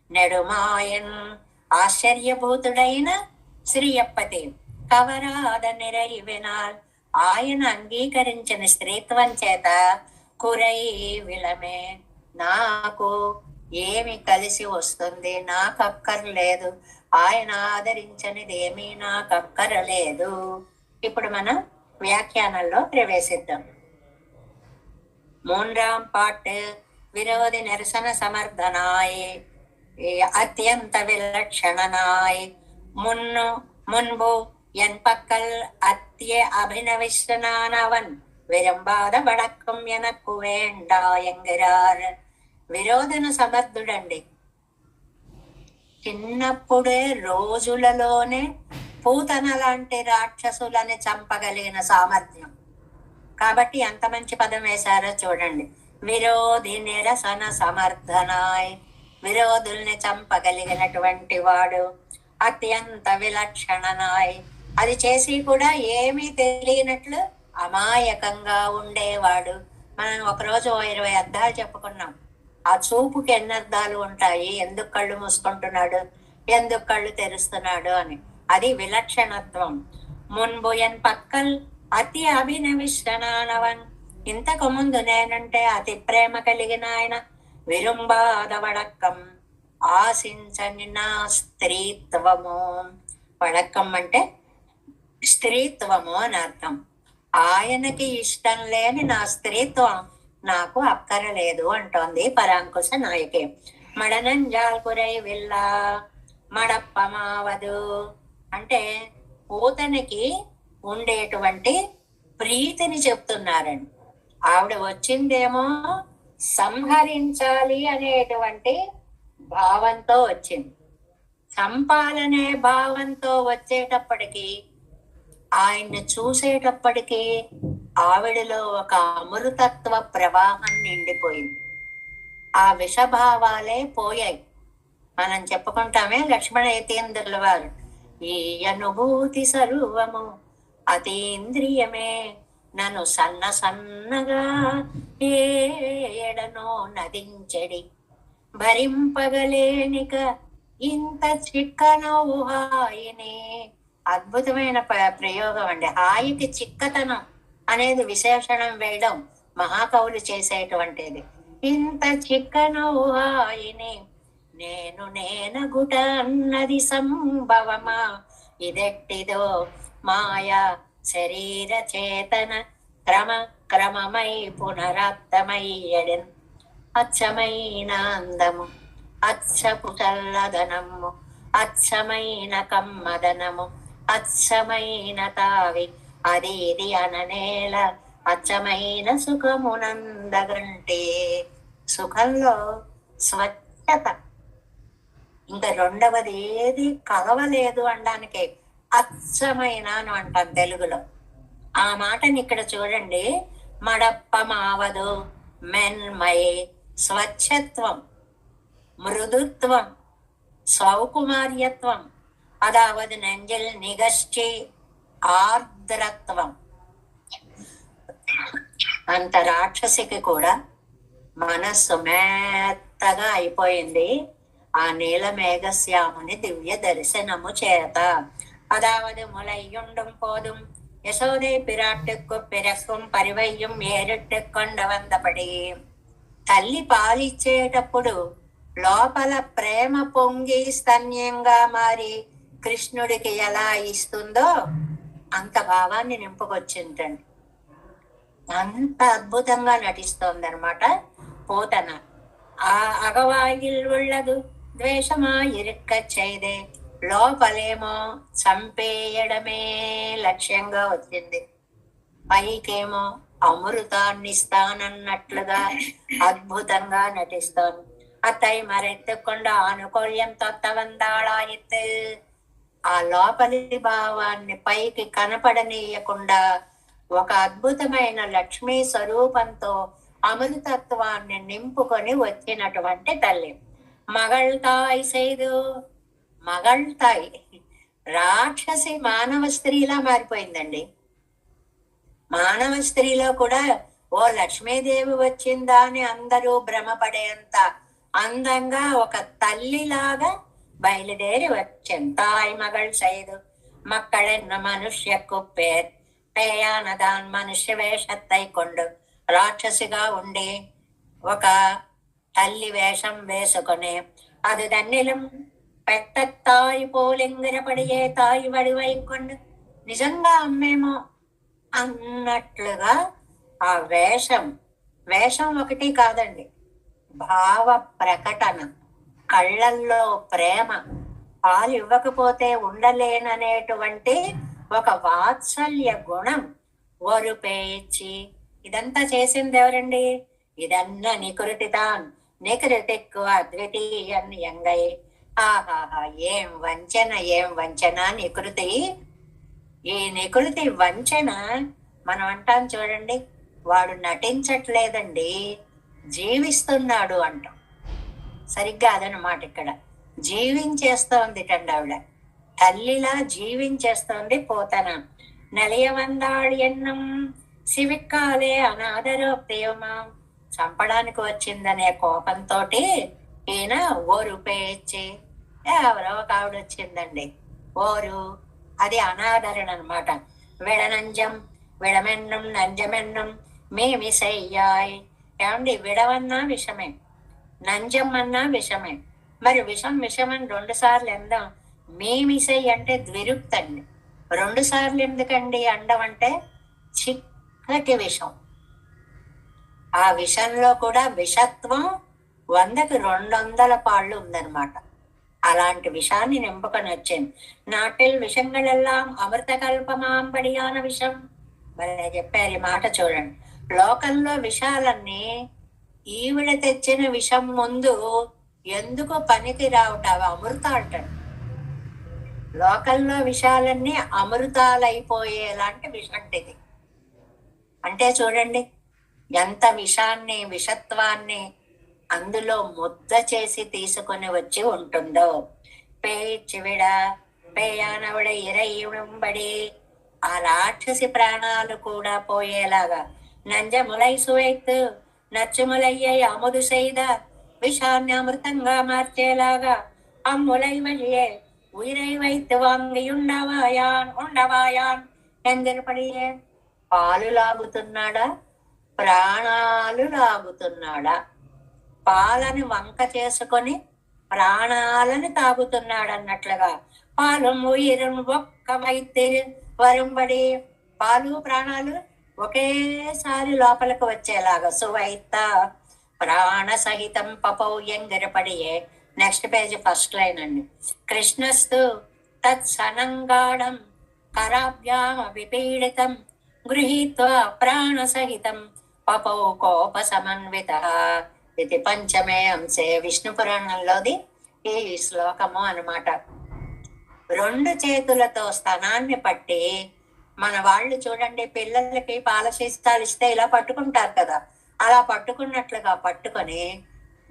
నెడుమాయన్ ఆశ్చర్యభూతుడైన శ్రీయప్పతి కవరాద నిరైవినాల్. ఆయన అంగీకరించిన స్త్రీత్వం చేత కురై విలమే, నాకు ఏమి కలిసి వస్తుంది, నాకు అక్కర్లేదు. ఆయన ఆదరించనిది ఏమీ నాకు అక్కరలేదు. ఇప్పుడు మనం వ్యాఖ్యానంలో ప్రవేశిద్దాం. మూన్రాం పాట్ విరోధి నిరసన సమర్థనాయ్ అత్యంత విలక్షణనాయ్ முன்பு என் பக்கல் அத்திய அபினவிஷ்ணனானவன் విరంబాద వడక్కం ఎనక్కు వేండా ఎంగిరార్. విరోధన సమర్థుడండి. చిన్నప్పుడే రోజులలోనే పూతన లాంటి రాక్షసులని చంపగలిగిన సామర్థ్యం. కాబట్టి ఎంత మంచి పదం వేశారో చూడండి. విరోధి నిరసన సమర్థనాయ్, విరోధుల్ని చంపగలిగినటువంటి వాడు. అత్యంత విలక్షణనాయ్, అది చేసి కూడా ఏమీ తెలియనట్లు అమాయకంగా ఉండేవాడు. మనం ఒకరోజు 20 అర్థాలు చెప్పుకున్నాం. ఆ చూపుకి ఎన్ని అర్థాలు ఉంటాయి, ఎందుకు కళ్ళు మూసుకుంటున్నాడు, ఎందుకు కళ్ళు తెరుస్తున్నాడు అని. అది విలక్షణత్వం. మున్బు ఎన్ పక్కల్ అతి అభినవిష్టనానవన్, ఇంతకు ముందు నేనంటే అతి ప్రేమ కలిగిన ఆయన. విరుంబాద వడక్కం, ఆశించని నా స్త్రీత్వము. వడక్కం అంటే స్త్రీత్వము అని అర్థం. ఆయనకి ఇష్టం లేని నా స్త్రీత్వం నాకు అక్కరలేదు అంటోంది పరాంకుశ నాయకి. మడనంజాల్కురై విల్ల మడప్పమావదు అంటే పూతనికి ఉండేటువంటి ప్రీతిని చెప్తున్నారండి. ఆవిడ వచ్చిందేమో సంహరించాలి అనేటువంటి భావంతో వచ్చింది. చంపాలనే భావంతో వచ్చేటప్పటికి, ఆయన్ని చూసేటప్పటికి ఆవిడలో ఒక అమృతత్వ ప్రవాహం నిండిపోయింది. ఆ విషభావాలే పోయాయి. మనం చెప్పుకుంటామే లక్ష్మణ యతీంద్రుల వారు, ఈ అనుభూతి సర్వము అతీంద్రియమే నన్ను సన్న సన్నగా ఏడనో నదించెడి భరింపగలేనిక ఇంత చిక్కనవు హాయిని. అద్భుతమైన ప్రయోగం అండి. హాయికి చిక్కతనం అనేది విశేషణం వేయడం మహాకవులు చేసేటువంటిది. ఇంత చిక్కనవు హాయిని నేను నేనగుట అన్నది సంభవమా, ఇదెట్టిదో మాయా శరీర చేతన క్రమ క్రమమై పునరాప్తమయ్యడెన్. అచ్చమైన అందము అచ్చపు చల్లదనము అచ్చమైన కమ్మదనము అచ్చమైన తావి అది ఇది అననేల అచ్చమైన సుఖమునందగంటే. సుఖంలో స్వచ్ఛత, ఇంకా రెండవది ఏది కలవలేదు అనడానికి అచ్చమైన అని అంటాం తెలుగులో. ఆ మాటని ఇక్కడ చూడండి. మడప్పమావదు మెన్మై, స్వచ్ఛత్వం, మృదుత్వం, సౌకుమార్యత్వం, అదావదు నెంజిల్ నిగశ్చి ఆర్ద్రత్వం. అంత రాక్షసికి కూడా మనస్సు మెత్తగా అయిపోయింది ఆ నీల మేఘశ్యాముని దివ్య దర్శనము చేత. అదావదు ములయ్యుండం పోదుం యశోதை பிராட்டுக்கு பிறக்கும் పరివయ్యం ఏరెట్టు కొండవందపడి. తల్లి పాలిచ్చేటప్పుడు లోపల ప్రేమ పొంగి స్తన్యంగా మారి కృష్ణుడికి ఎలా ఇస్తుందో అంత భావాన్ని నింపుకొచ్చిందండి. అంత అద్భుతంగా నటిస్తోందనమాట పోతన. ఆ అగవాయిల్ ఉళ్ళదు ద్వేషమా ఇరుక్క చేయదే, లోపలేమో చంపేయడమే లక్ష్యంగా వచ్చింది, పైకేమో అమృతాన్ని ఇస్తానన్నట్లుగా అద్భుతంగా నటిస్తోంది. అత్తై మరెత్తుకుండా ఆనుకూల్యం తొత్తవందాళాయిత్. ఆ లోపలి భావాన్ని పైకి కనపడనీయకుండా ఒక అద్భుతమైన లక్ష్మీ స్వరూపంతో అమృతత్వాన్ని నింపుకొని వచ్చినటువంటి తల్లి. మగళ్తాయి సేదు, మగళ్తాయి రాక్షసి మానవ స్త్రీలా మారిపోయిందండి. మానవ స్త్రీలో కూడా ఓ లక్ష్మీదేవి వచ్చిందా అని అందరూ భ్రమపడేంత అందంగా ఒక తల్లిలాగా బయలుదేరి వచ్చింది. తాయి మగళ్ సైదు మక్కళెన్న మనుష్యకు పేయానదాన్ మనుష్య వేషత్తై కొండు. రాక్షసిగా ఉండి ఒక తల్లి వేషం వేసుకొని అది దన్నిలం పెట్టత్తాయి పోలింగిరపడియే తాయి వడివైకొండు. నిజంగా అమ్మేమో అన్నట్లుగా ఆ వేషం ఒకటి కాదండి, భావ ప్రకటన, కళ్ళల్లో ప్రేమ, పాలు ఇవ్వకపోతే ఉండలేననేటువంటి ఒక వాత్సల్య గుణం ఒరుపేచి ఇదంతా చేసింది ఎవరండి? ఇదన్న నికృతితాన్ నికృతిక్కు అద్వితీయన్ ఎంగై. ఆహాహా, ఏం వంచన నికృతి. ఈ నికృతి వంచన మనం అంటాం చూడండి, వాడు నటించట్లేదండి, జీవిస్తున్నాడు అంటాం. సరిగ్గా అదనమాట, ఇక్కడ జీవించేస్తోంది ఆవిడ, తల్లిలా జీవించేస్తోంది పోతన. నెలయవందాడు ఎన్నం శివిక్కాలే అనాదరోక్తేమా, చంపడానికి వచ్చిందనే కోపంతో ఈయన ఓరు పేచి ఎవరో ఒక ఆవిడ వచ్చిందండి. ఓరు అది అనాదరణ అనమాట. విడనంజం విడమెన్నం నంజమెన్నం మేమిసయ్యాయ్. ఏమండి, విడవన్నా విషమే, నంజం అన్నా విషమే. మరి విషం అని 2 సార్లు ఎందాం. మేమిసై అంటే ద్విరుక్తండి, 2 సార్లు ఎందుకండి అండం అంటే చిక్కటి విషం. ఆ విషంలో కూడా విషత్వం 100కి 200 పాళ్ళు ఉందన్నమాట. అలాంటి విషాన్ని నింపుకొని వచ్చింది. నాటిల్ విషంగళెల్లాం అమృత కల్పమాంబడియాన విషం. మరి చెప్పారు ఈ మాట చూడండి. లోకంలో విషాలన్నీ ఈవిడ తెచ్చిన విషం ముందు ఎందుకు పనికి రావటం? అమృతాలట. లోకంలో విషాలన్నీ అమృతాలైపోయేలాంటి విషంటిది. అంటే చూడండి ఎంత విషత్వాన్ని అందులో ముద్ద చేసి తీసుకొని వచ్చి ఉంటుందో. పేచివిడ పేయానవిడ ఇరయిబడి, ఆ రాక్షసి ప్రాణాలు కూడా పోయేలాగా నంజములై సువైత్ నచ్చములయ్యై అముదు செய்த விஷாన్ని అమృతంగా మార్చేలాగా అమ్ములై వలియే ఉయిరై వైత్ వాంగి ఉండవాయాన్ ఎందరిపడియే. పాలు లాగుతున్నాడా, ప్రాణాలు లాగుతున్నాడా? పాలని వంక చేసుకొని ప్రాణాలని తాగుతున్నాడు అన్నట్లుగా. పాలు ఉయిరం ఒక్క వైద్య వరంబడి, పాలు ప్రాణాలు ఒకేసారి లోపలికి వచ్చేలాగా. సువైత ప్రాణ సహితం పపౌ ఎంగరపడియే. నెక్స్ట్ పేజ్ ఫస్ట్ లైన్ అండి. కృష్ణస్తు తత్సనంగాడం కరాభ్యామ విపీడితం గృహీత్వా ప్రాణ సహితం పపౌ కోప సమన్విత. ఇది పంచమే అంశే విష్ణు పురాణంలోది ఈ శ్లోకము అన్నమాట. 2 చేతులతో స్తనాన్ని పట్టి, మన వాళ్ళు చూడండి పిల్లలకి పాల శీస్తాలు ఇస్తే ఇలా పట్టుకుంటారు కదా, అలా పట్టుకున్నట్లుగా పట్టుకొని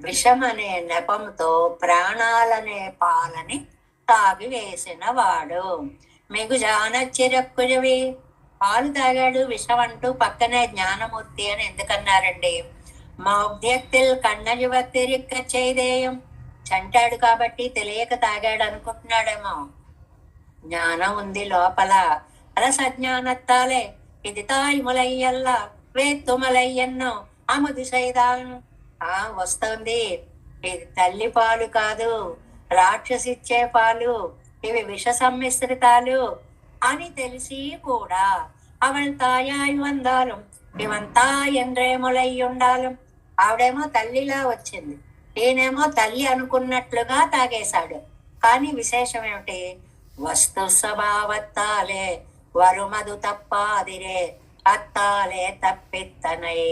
విషం అనే నెపంతో ప్రాణాలనే పాలని తాగి వేసిన వాడు. మిగుజానచ్చిరక్కుజవి, పాలు తాగాడు విషం అంటూ పక్కనే జ్ఞానమూర్తి అని ఎందుకన్నారండి? మౌగ్ధ్యక్తిల్ కన్న యువతిరిక్క చేదేయం, చంటాడు కాబట్టి తెలియక తాగాడు అనుకుంటున్నాడేమో. జ్ఞానం ఉంది లోపల. రసజ్ఞానత్తాలే ఇది తాయి ములయ్యల్ల వేత్తుమలయ్యన్నో అముది సైదాన్. వస్తుంది, ఇది తల్లి పాలు కాదు, రాక్షసిచ్చే పాలు, ఇవి విష సమ్మిశ్రితాలు అని తెలిసి కూడా అవள் తాయాయి వందాలం ఇవంతా ఎండ్రే ములయ్యుండాలం. ఆవిడేమో తల్లిలా వచ్చింది, ఈయనేమో తల్లి అనుకున్నట్లుగా తాగేశాడు. కానీ విశేషం ఏమిటి? వస్తు స్వభావత్తాలే వరుమదు తప్పాదిరే అత్తాలే తప్పిత్తనై.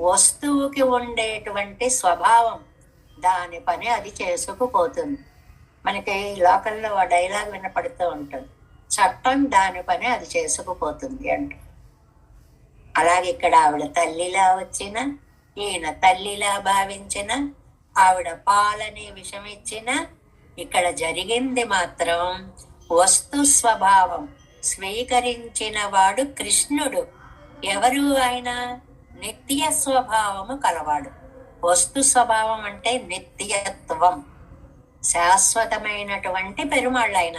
వస్తువుకి ఉండేటువంటి స్వభావం, దాని పని అది చేసుకుపోతుంది. మనకి లోకల్లో ఆ డైలాగ్ వినపడుతూ ఉంటుంది, చట్టం దాని పని అది చేసుకుపోతుంది అంట. అలాగే ఇక్కడ ఆవిడ తల్లిలా వచ్చిన ఈయన తల్లిలా భావించిన, ఆవిడ పాలని విషమిచ్చిన, ఇక్కడ జరిగింది మాత్రం వస్తు స్వభావం స్వీకరించిన వాడు కృష్ణుడు. ఎవరు ఆయన? నిత్య స్వభావము కలవాడు. వస్తు స్వభావం అంటే నిత్యత్వం, శాశ్వతమైనటువంటి పెరుమాళ్ళు ఆయన.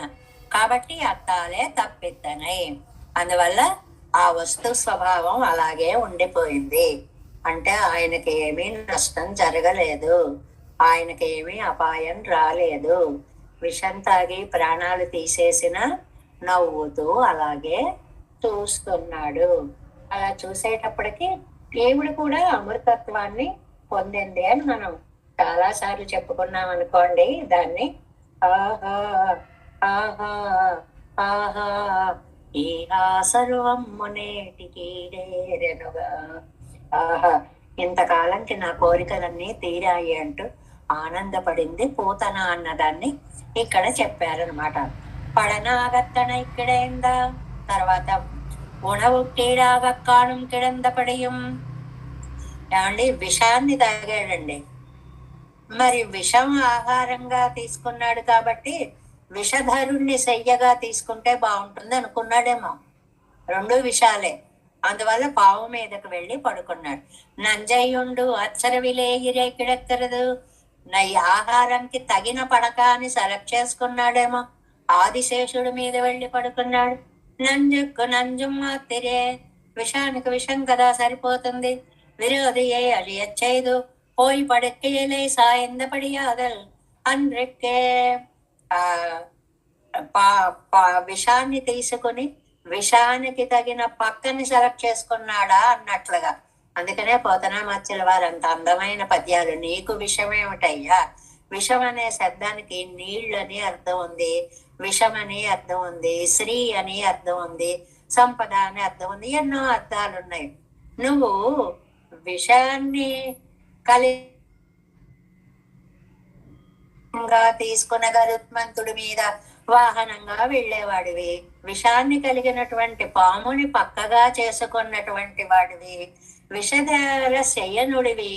కాబట్టి అత్తాలే తప్పిద్దనై, అందువల్ల ఆ వస్తు స్వభావం అలాగే ఉండిపోయింది. అంటే ఆయనకి ఏమీ నష్టం జరగలేదు, ఆయనకి ఏమీ అపాయం రాలేదు. విషం తాగి ప్రాణాలు తీసేసిన నవ్వుతూ అలాగే చూస్తున్నాడు. అలా చూసేటప్పటికి దేవుడు కూడా అమృతత్వాన్ని పొందింది అని మనం చాలా సార్లు చెప్పుకున్నాం అనుకోండి. దాన్ని ఆహా ఆహా ఆహా ఈహా సర్వం మునేటికి రేరెనుగా. ఆహా, ఇంతకాలంకి నా కోరికలన్నీ తీరాయి అంటూ ఆనందపడింది పూతన అన్నదాన్ని ఇక్కడ చెప్పారనమాట. పడనాగత్తన ఇక్కడేందా, తర్వాత ఉణవు కీడాగ కాణం కిడంద పడియం. ఏమండి, విషాన్ని తాగాడండి. మరి విషం ఆహారంగా తీసుకున్నాడు కాబట్టి విషధరుణ్ణి శయ్యగా తీసుకుంటే బాగుంటుంది అనుకున్నాడేమో. రెండు విషాలే. అందువల్ల పావు మీదకు వెళ్ళి పడుకున్నాడు. నంజయ్యుండు అచ్చర విలేగిరే కిడక్కరదు. ఈ ఆహారంకి తగిన పడక అని సెలెక్ట్ చేసుకున్నాడేమో. ఆదిశేషుడి మీద వెళ్ళి పడుకున్నాడు. నంజుక్కు నంజుం మాత్తిరే, విషానికి విషం కదా సరిపోతుంది. విరోధియే అழிయచ్చైదు పోయి పడుకేలే సాయందపడియాదల్ అన్రెక్కే. విషాన్ని తీసుకుని విషానికి తగిన పక్కని సెలెక్ట్ చేసుకున్నాడా అన్నట్లుగా. అందుకనే పోతనామాచ్యుల వారు అంత అందమైన పద్యాలు. నీకు విషమేమిటయ్యా? విషం అనే శబ్దానికి నీళ్ళని అర్థం ఉంది, విషం అని అర్థం ఉంది, శ్రీ అని అర్థం ఉంది, సంపద అని అర్థం ఉంది, ఎన్నో అర్థాలు ఉన్నాయి. నువ్వు విషాన్ని తీసుకున్న గరుత్మంతుడి మీద వాహనంగా వెళ్ళేవాడివి, విషాన్ని కలిగినటువంటి పాముని పక్కగా చేసుకున్నటువంటి వాడివి, విషధార శయనుడివి,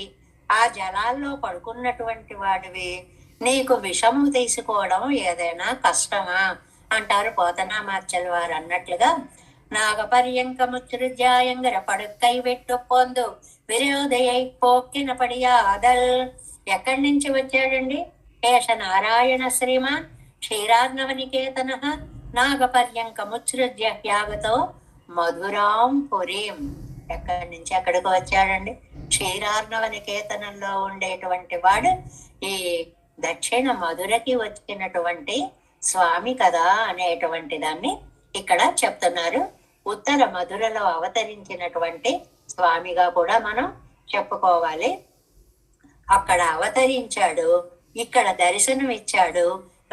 ఆ జలాల్లో పడుకున్నటువంటి వాడివి, నీకు విషము తీసుకోవడం ఏదైనా కష్టమా అంటారు పోతనామాచ్యుల వారు అన్నట్లుగా. నాగపర్యంకముచ్చురుజాయంగర పడుక్కై పెట్టు పొందు విరోధయై పోక్కిన పడియాదల్. ఎక్కడి నుంచి వచ్చాడండి? ఏష నారాయణ శ్రీమాన్ క్షీరార్ణవనికేతన నాగపర్యంకముచ్చురుజ్య యాగతో మధురాం పురీం. ఎక్కడి నుంచి ఎక్కడికి వచ్చాడండి? క్షీరార్ణవనికేతనంలో ఉండేటువంటి వాడు ఈ దక్షిణ మధురకి వచ్చినటువంటి స్వామి కదా అనేటువంటి దాన్ని ఇక్కడ చెప్తున్నారు. ఉత్తర మధురలో అవతరించినటువంటి స్వామిగా కూడా మనం చెప్పుకోవాలి. అక్కడ అవతరించాడు, ఇక్కడ దర్శనం ఇచ్చాడు,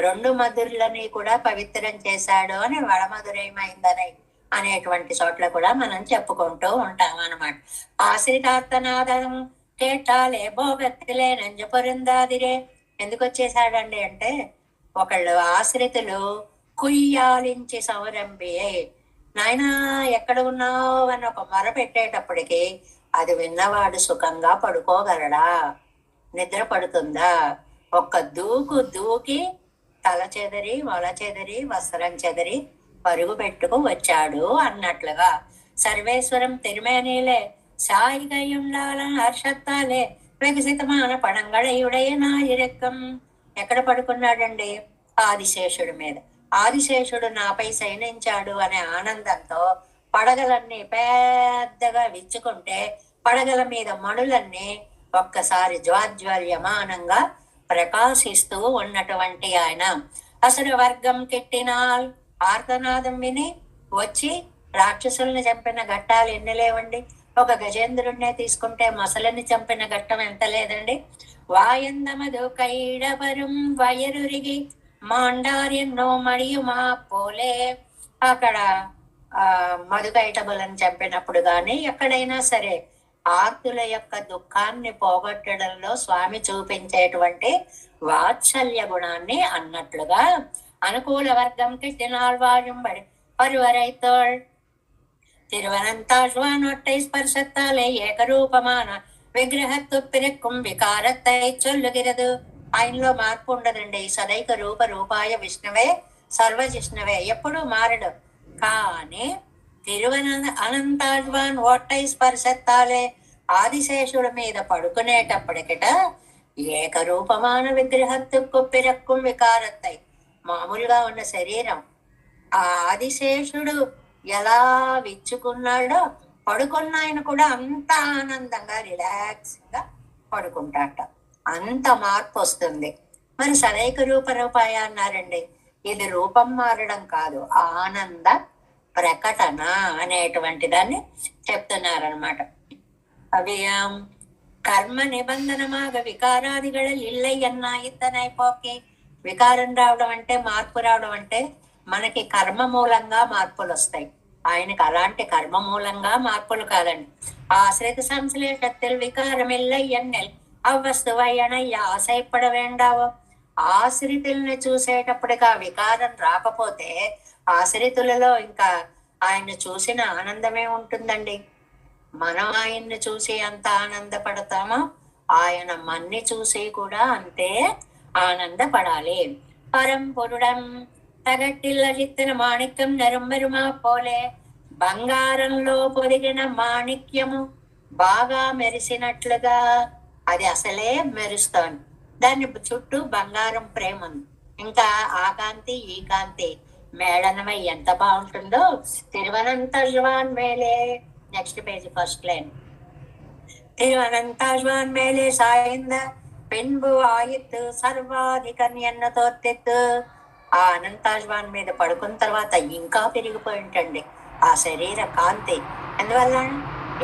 రెండు మధురులని కూడా పవిత్రం చేశాడు అని వడమధురైమైందని అనేటువంటి చోట్ల కూడా మనం చెప్పుకుంటూ ఉంటాం అన్నమాట. ఆశ్రితార్థనాదం కేటాలే భోగత్తిలే నంజ పొరిందాదిరే. ఎందుకు వచ్చేసాడండి అంటే, ఒకళ్ళు ఆశ్రితులు కుయ్యాలించి సౌరంభియే, నాయనా ఎక్కడ ఉన్నావు అని ఒక మొర పెట్టేటప్పటికి అది విన్నవాడు సుఖంగా పడుకోగలడా? నిద్ర పడుతుందా? ఒక్క దూకు దూకి తల చెదరి మొల చెదరి వస్త్రం చెదరి పరుగు పెట్టుకు వచ్చాడు అన్నట్లుగా. సర్వేశ్వరం తిరుమేనీలే సాయిగయుండాలని హర్షత్తాలే వికసితమాన పడంగళయుడయ నాయిరెక్కం. ఎక్కడ పడుకున్నాడండి? ఆదిశేషుడి మీద. ఆదిశేషుడు నాపై శయనించాడు అనే ఆనందంతో పడగలన్నీ పెద్దగా విచ్చుకుంటే పడగల మీద మణులన్నీ ఒక్కసారి జ్వాజ్వల్యమానంగా ప్రకాశిస్తూ ఉన్నటువంటి ఆయన అసుర వర్గం కెట్టినాల్ ఆర్తనాదం విని వచ్చి రాక్షసుల్ని చంపిన ఘట్టాలు ఎన్ని లేవండి? ఒక గజేంద్రుణ్ణే తీసుకుంటే మొసలిని చంపిన ఘట్టం ఎంత లేదండి? వాయందమదు కైడవరం వయరురిగి మాండార్యన్నో మడియుమా పోలే. అక్కడ మధుకైటబులను చంపినప్పుడు గాని ఎక్కడైనా సరే ఆర్తుల యొక్క దుఃఖాన్ని పోగొట్టడంలో స్వామి చూపించేటువంటి వాత్సల్య గుణాన్ని అన్నట్లుగా అనుకూల వర్గం కిట్టినాల్వాయుంబడి పరువరైతోళ్ తిరువనంతాశ్వానొట్టై స్పర్శత్తాలే ఏకరూపమాన విగ్రహత్తు పిరక్కుం వికారత్తై చొల్లుగిరదు. ఆయనలో మార్పు ఉండదండి. సదైక రూప రూపాయ విష్ణువే సర్వజిష్ణువే, ఎప్పుడూ మారడు. కానీ అనంతాழ்వాన్ ఒట్టై స్పర్శత్తాలే ఆదిశేషుడి మీద పడుకునేటప్పటికిట ఏకరూపమాన విగ్రహత్తుకు పిరక్కుం వికారత్తై, మామూలుగా ఉన్న శరీరం ఆ ఆదిశేషుడు ఎలా విచ్చుకున్నాడో పడుకున్న ఆయన కూడా అంత ఆనందంగా రిలాక్స్ గా పడుకుంటాట. అంత మార్పు వస్తుంది. మరి సదైక రూపాయ అన్నారండి. ఇది రూపం మారడం కాదు, ఆనంద ప్రకటన అనేటువంటి దాన్ని చెప్తున్నారనమాట. అవి కర్మ నిబంధనమాగ వికారాదిಗಳಲ್ಲಿ ఇల్లయ్యన్న ఇత్తనై పోకి. వికారం రావడం అంటే, మార్పు రావడం అంటే మనకి కర్మ మూలంగా మార్పులు వస్తాయి. ఆయనకి అలాంటి కర్మ మూలంగా మార్పులు కాదండి. ఆశ్రిత సంశ్లేషத்தில் వికారం ఇల్లయ్యన్నెల్ అవ్వస్తువయ్యనయ్య ఆశయపడ వేండావో. ఆశ్రితుల్ని చూసేటప్పటికి ఆ వికారం రాకపోతే ఆశ్రితులలో ఇంకా ఆయన చూసిన ఆనందమే ఉంటుందండి. మనం ఆయన్ని చూసి ఎంత ఆనందపడతామో ఆయన మన్ని చూసి కూడా అంతే ఆనందపడాలి. పరంపురుడం తగట్టిల్లజిత్తిన మాణిక్యం నెరుమెరుమా పోలే. బంగారంలో పొదిగిన మాణిక్యము బాగా మెరిసినట్లుగా అది అసలే మెరుస్తోంది. దాని చుట్టూ బంగారం ప్రేమ ఉంది. ఇంకా ఆ కాంతి ఈ కాంతి మేళనమై ఎంత బాగుంటుందో. తిరువనంతజ్వాన్ మేలే, నెక్స్ట్ పేజ్ ఫస్ట్ లైన్. తిరువనంతజ్వాన్ మేలే సాయింద పెన్బు ఆయిత్ సర్వాధికన్ ఎన్న తోర్తెత్తు. ఆ అనంతాజ్వాన్ మీద పడుకున్న తర్వాత ఇంకా పెరిగిపోయి ఉంటుంది ఆ శరీర కాంతి. అందువల్ల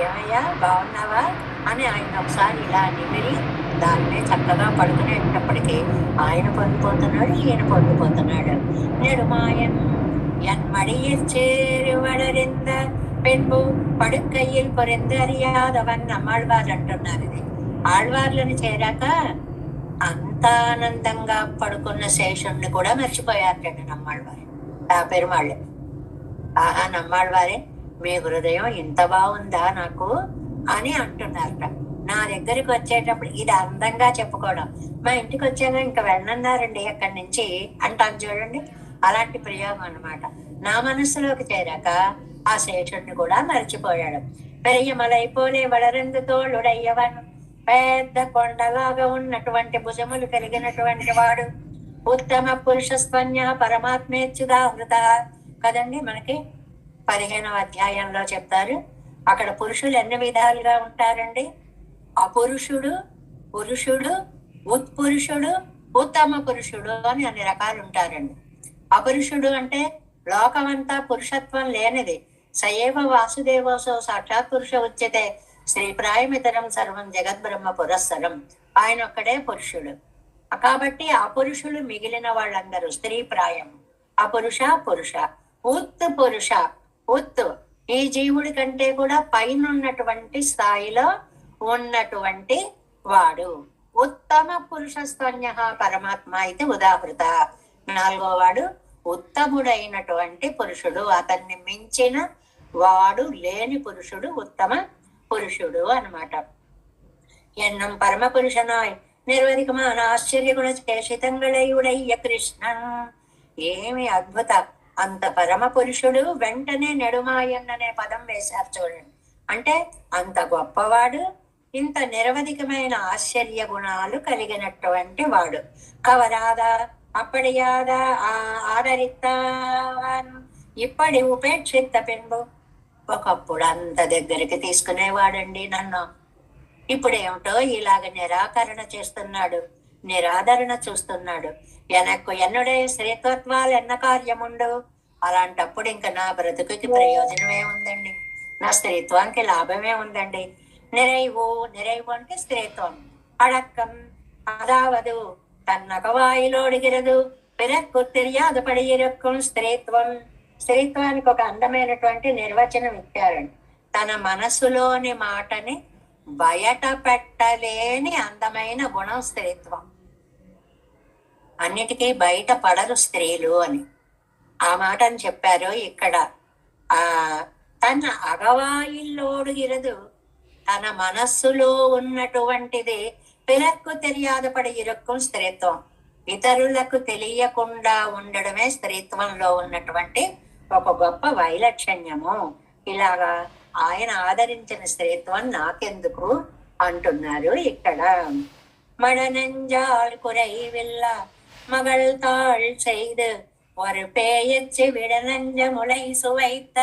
ఏమయ్యా బాగున్నావా అని ఆయన ఒకసారి ఇలా నిమిరి దాన్నే చక్కగా పడుకునేటప్పటికీ ఆయన పొంగిపోతున్నాడు, ఈయన పొంగిపోతున్నాడు. నెడుమాయన్ ఎన్ మడిயில் చేరువడరింద పెన్బు పడుకయ్యిల్ పొరింది అరియాదవన్ అమ్మాళ్వారు అంటున్నారు. ఇది ఆళ్వార్లను చేరాక అంత ఆనందంగా పడుకున్న శేషుణ్ణి కూడా మర్చిపోయారటండి నమ్మాళ్వారు. ఆ పెరుమాళ్ళు, ఆహా నమ్మాళ్వారే మీ హృదయం ఇంత బాగుందా నాకు అని అంటున్నారట. నా దగ్గరికి వచ్చేటప్పుడు ఇది అందంగా చెప్పుకోవడం. మా ఇంటికి వచ్చాక ఇంకా వెళ్ళనన్నారండి అక్కడి నుంచి అంటాను చూడండి. అలాంటి ప్రయోగం అనమాట. నా మనస్సులోకి చేరాక ఆ శేషుణ్ణి కూడా మర్చిపోయాడు. పెరియమలైపోలే వడరెందు తోళుడయ్యవన్, పెద్ద కొండలాగా ఉన్నటువంటి భుజములు కలిగినటువంటి వాడు. ఉత్తమ పురుష స్వన్య పరమాత్మేచ్చుదాహృత కదండి. మనకి 15వ అధ్యాయంలో చెప్తారు. అక్కడ పురుషులు ఎన్ని విధాలుగా ఉంటారండి. అపురుషుడు, పురుషుడు, ఉత్పురుషుడు, ఉత్తమ పురుషుడు అని అన్ని రకాలు ఉంటారండి. అపురుషుడు అంటే లోకమంతా పురుషత్వం లేనిది. సయేవ వాసుదేవోసో సాక్షాత్ పురుష ఉచ్యతే శ్రీప్రాయమితరం సర్వం జగద్బ్రహ్మ పురస్సరం. ఆయన ఒక్కడే పురుషుడు. కాబట్టి అపురుషులు మిగిలిన వాళ్ళందరూ స్త్రీ ప్రాయం. అపురుష పురుష, ఉత్ పురుష, ఉత్ ఈ జీవుడి కంటే కూడా పైన ఉన్నటువంటి స్థాయిలో ఉన్నటువంటి వాడు. ఉత్తమ పురుష స్తన్య పరమాత్మ ఇది ఉదాహృత. 4వ వాడు ఉత్తముడైనటువంటి పురుషుడు. అతన్ని మించిన వాడు లేని పురుషుడు ఉత్తమ పురుషుడు అన్నమాట. ఎన్నం పరమ పురుషనాయ్ నిర్వధికమాన ఆశ్చర్య గుణ చేషితంగళయుడయ్య కృష్ణన్. ఏమి అద్భుత! అంత పరమ పురుషుడు వెంటనే నెడుమాయన్ అనే పదం వేశారు చూడండి. అంటే అంత గొప్పవాడు, ఇంత నిరవధికమైన ఆశ్చర్య గుణాలు కలిగినటువంటి వాడు. కవరాదా అప్పడియాదా ఆదరిత్తావన్ ఇప్పటి ఉపేక్షిత పెంబు. ఒకప్పుడు అంత దగ్గరికి తీసుకునేవాడండి నన్ను. ఇప్పుడేమిటో ఇలాగ నిరాకరణ చేస్తున్నాడు, నిరాదరణ చూస్తున్నాడు. ఎనక్కు ఎన్నుడే శ్రీతత్వాలు ఎన్న కార్యముండు. అలాంటప్పుడు ఇంకా నా బ్రతుకుకి ప్రయోజనమే ఉందండి, నా స్త్రీత్వానికి లాభమే ఉందండి. నిరైవు, నిరైవు అంటే స్త్రీత్వం. అడక్కం అదావదు తన్నకవాయిలోడిగిరదు పిరకు తిరియాదు పడి ఇరక్కం స్త్రీత్వం. స్త్రీత్వానికి ఒక అందమైనటువంటి నిర్వచనం ఇచ్చారండి. తన మనసులోని మాటని బయట పెట్టలేని అందమైన గుణం స్త్రీత్వం. అన్నిటికీ బయట పడరు స్త్రీలు అని ఆ మాటని చెప్పారు ఇక్కడ. తన అగవాయిల్లోడుగిరదు తన మనస్సులో ఉన్నటువంటిది పిறர்க்கு తెలియదపడి ఇరుక్కుం స్త్రీత్వం. ఇతరులకు తెలియకుండా ఉండడమే స్త్రీత్వంలో ఉన్నటువంటి ఒక గొప్ప వైలక్షణ్యము. ఇలాగా ఆయన ఆదరించిన స్త్రీత్వం నాకెందుకు అంటున్నారు ఇక్కడ. மடனஞ்சால் குறைவில்ல மகள் தாழ் செய்து ஒரு பேயச்சு விடநஞ்ச முளை சுவைத்த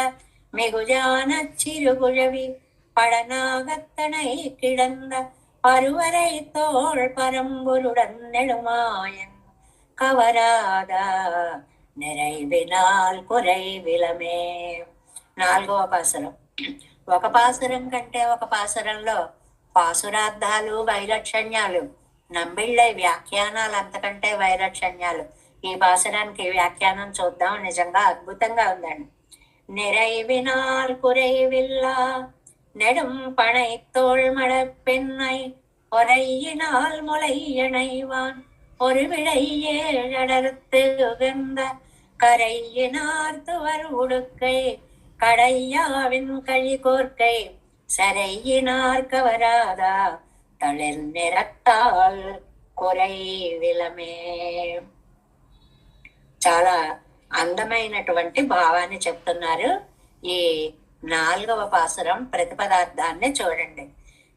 மிகுஜான சிறுகுழவி படனாகத்தனை கிடந்த பருவரை தோள் பரம்பொருடன் நெடுமாயன் కవరాద நிறைవినాల్ కురైవిలమే. 4వ పాసురం. ఒక పాసురం కంటే ఒక పాసురంలో పాసురార్థాలు వైలక్షణ్యాలు, నంబిళ్ళే వ్యాఖ్యానాలు అంతకంటే వైలక్షణ్యాలు. ఈ పాసురానికి వ్యాఖ్యానం చూద్దాం, నిజంగా అద్భుతంగా ఉందండి. நிறைவினால் குறைவில்லா நெடும் பனை தோள் மடப்பெண்ணை ஒரையினால் முளையணைவான் ஒரு விடை ஏழடர்த்து உகந்த கரையினார் துவர் உடுக்கை கடையாவின் கழி கோர்க்கை சரையினார் கவராதா தளிர் நிறத்தால் కురైవిలమే. చాలా అందమైనటువంటి భావాన్ని చెప్తున్నారు. ఈ 4వ పాసురం ప్రతిపదార్థాన్ని చూడండి.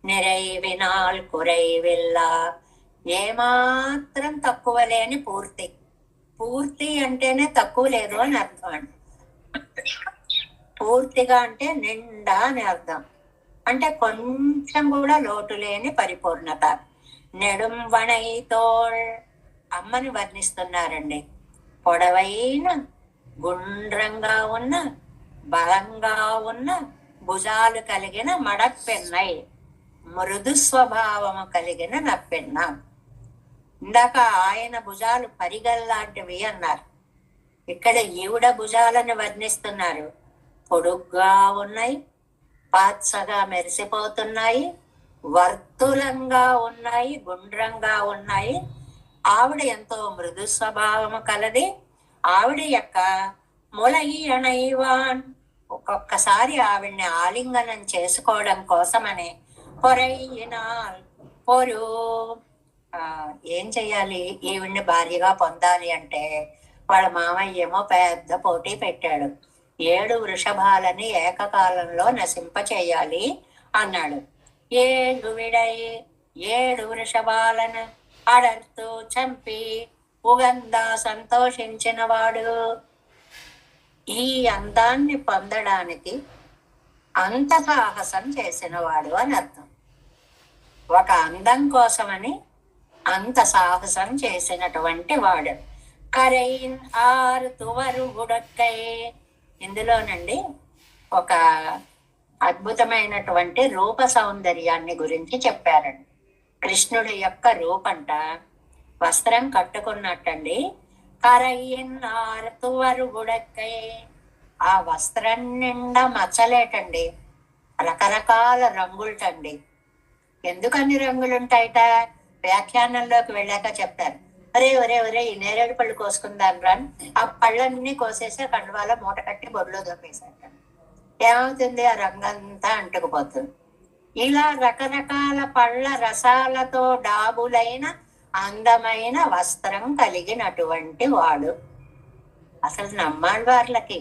నిరైవినాల్ కురైవిల్లా, ఏమాత్రం తక్కువ లేని పూర్తి. పూర్తి అంటేనే తక్కువ లేదు అని అర్థం అండి. పూర్తిగా అంటే నిండా అని అర్థం. అంటే కొంచెం కూడా లోటు లేని పరిపూర్ణత. నెడుం వణై తోళ్, అమ్మని వర్ణిస్తున్నారండి. పొడవైన, గుండ్రంగా ఉన్న, బలంగా ఉన్న భుజాలు కలిగిన మడపెన్నై, మృదు స్వభావము కలిగిన నప్పెన్న. ఇందాక ఆయన భుజాలు పరిగల్లాంటివి అన్నారు. ఇక్కడ ఈవిడ భుజాలను వర్ణిస్తున్నారు. పొడుగ్గా ఉన్నాయి, పాత్సగా మెరిసిపోతున్నాయి, వర్తులంగా ఉన్నాయి, గుండ్రంగా ఉన్నాయి. ఆవిడ ఎంతో మృదు స్వభావము కలది. ఆవిడ యొక్క ములయ్యణైవాన్, ఒక్కొక్కసారి ఆవిడ్ని ఆలింగనం చేసుకోవడం కోసమని పొరయ్యినాల్, పొరు ఏం చెయ్యాలి, ఈవిడ్ని భార్యగా పొందాలి అంటే వాళ్ళ మామయ్య ఏమో పెద్ద పోటీ పెట్టాడు. 7 వృషభాలని ఏకకాలంలో నశింప చేయాలి అన్నాడు. 7 విడై 7 వృషభాలను అడర్తూ చంపి ఉగందా సంతోషించిన వాడు. ఈ అందాన్ని పొందడానికి అంత సాహసం చేసిన వాడు అని అర్థం. ఒక అందం కోసమని అంత సాహసం చేసినటువంటి వాడు. కరైన్ ఆరు తువరు గుడక్కై, ఇందులోనండి ఒక అద్భుతమైనటువంటి రూప సౌందర్యాన్ని గురించి చెప్పారండి. కృష్ణుడి యొక్క రూపంట వస్త్రం కట్టుకున్నట్టండి. కరయ్యన్ ఆరు తువరు గుడక్కై, ఆ వస్త్రం నిండా మచ్చలేటండి, రకరకాల రంగులటండి. ఎందుకు అన్ని రంగులుంటాయిట వ్యాఖ్యానంలోకి వెళ్ళాక చెప్తారు. ఒరే ఒరే ఒరే ఈ నేరేడు పళ్ళు కోసుకుందాం రాని ఆ పళ్ళన్నీ కోసేసి కండువాలో మూట కట్టి బొడ్లో దొప్పేశాట. ఏమవుతుంది, ఆ రంగంతా అంటుకుపోతుంది. ఇలా రకరకాల పళ్ళ రసాలతో డాబులైన అందమైన వస్త్రం కలిగినటువంటి వాడు. అసలు నమ్మాళ్ళవార్లకి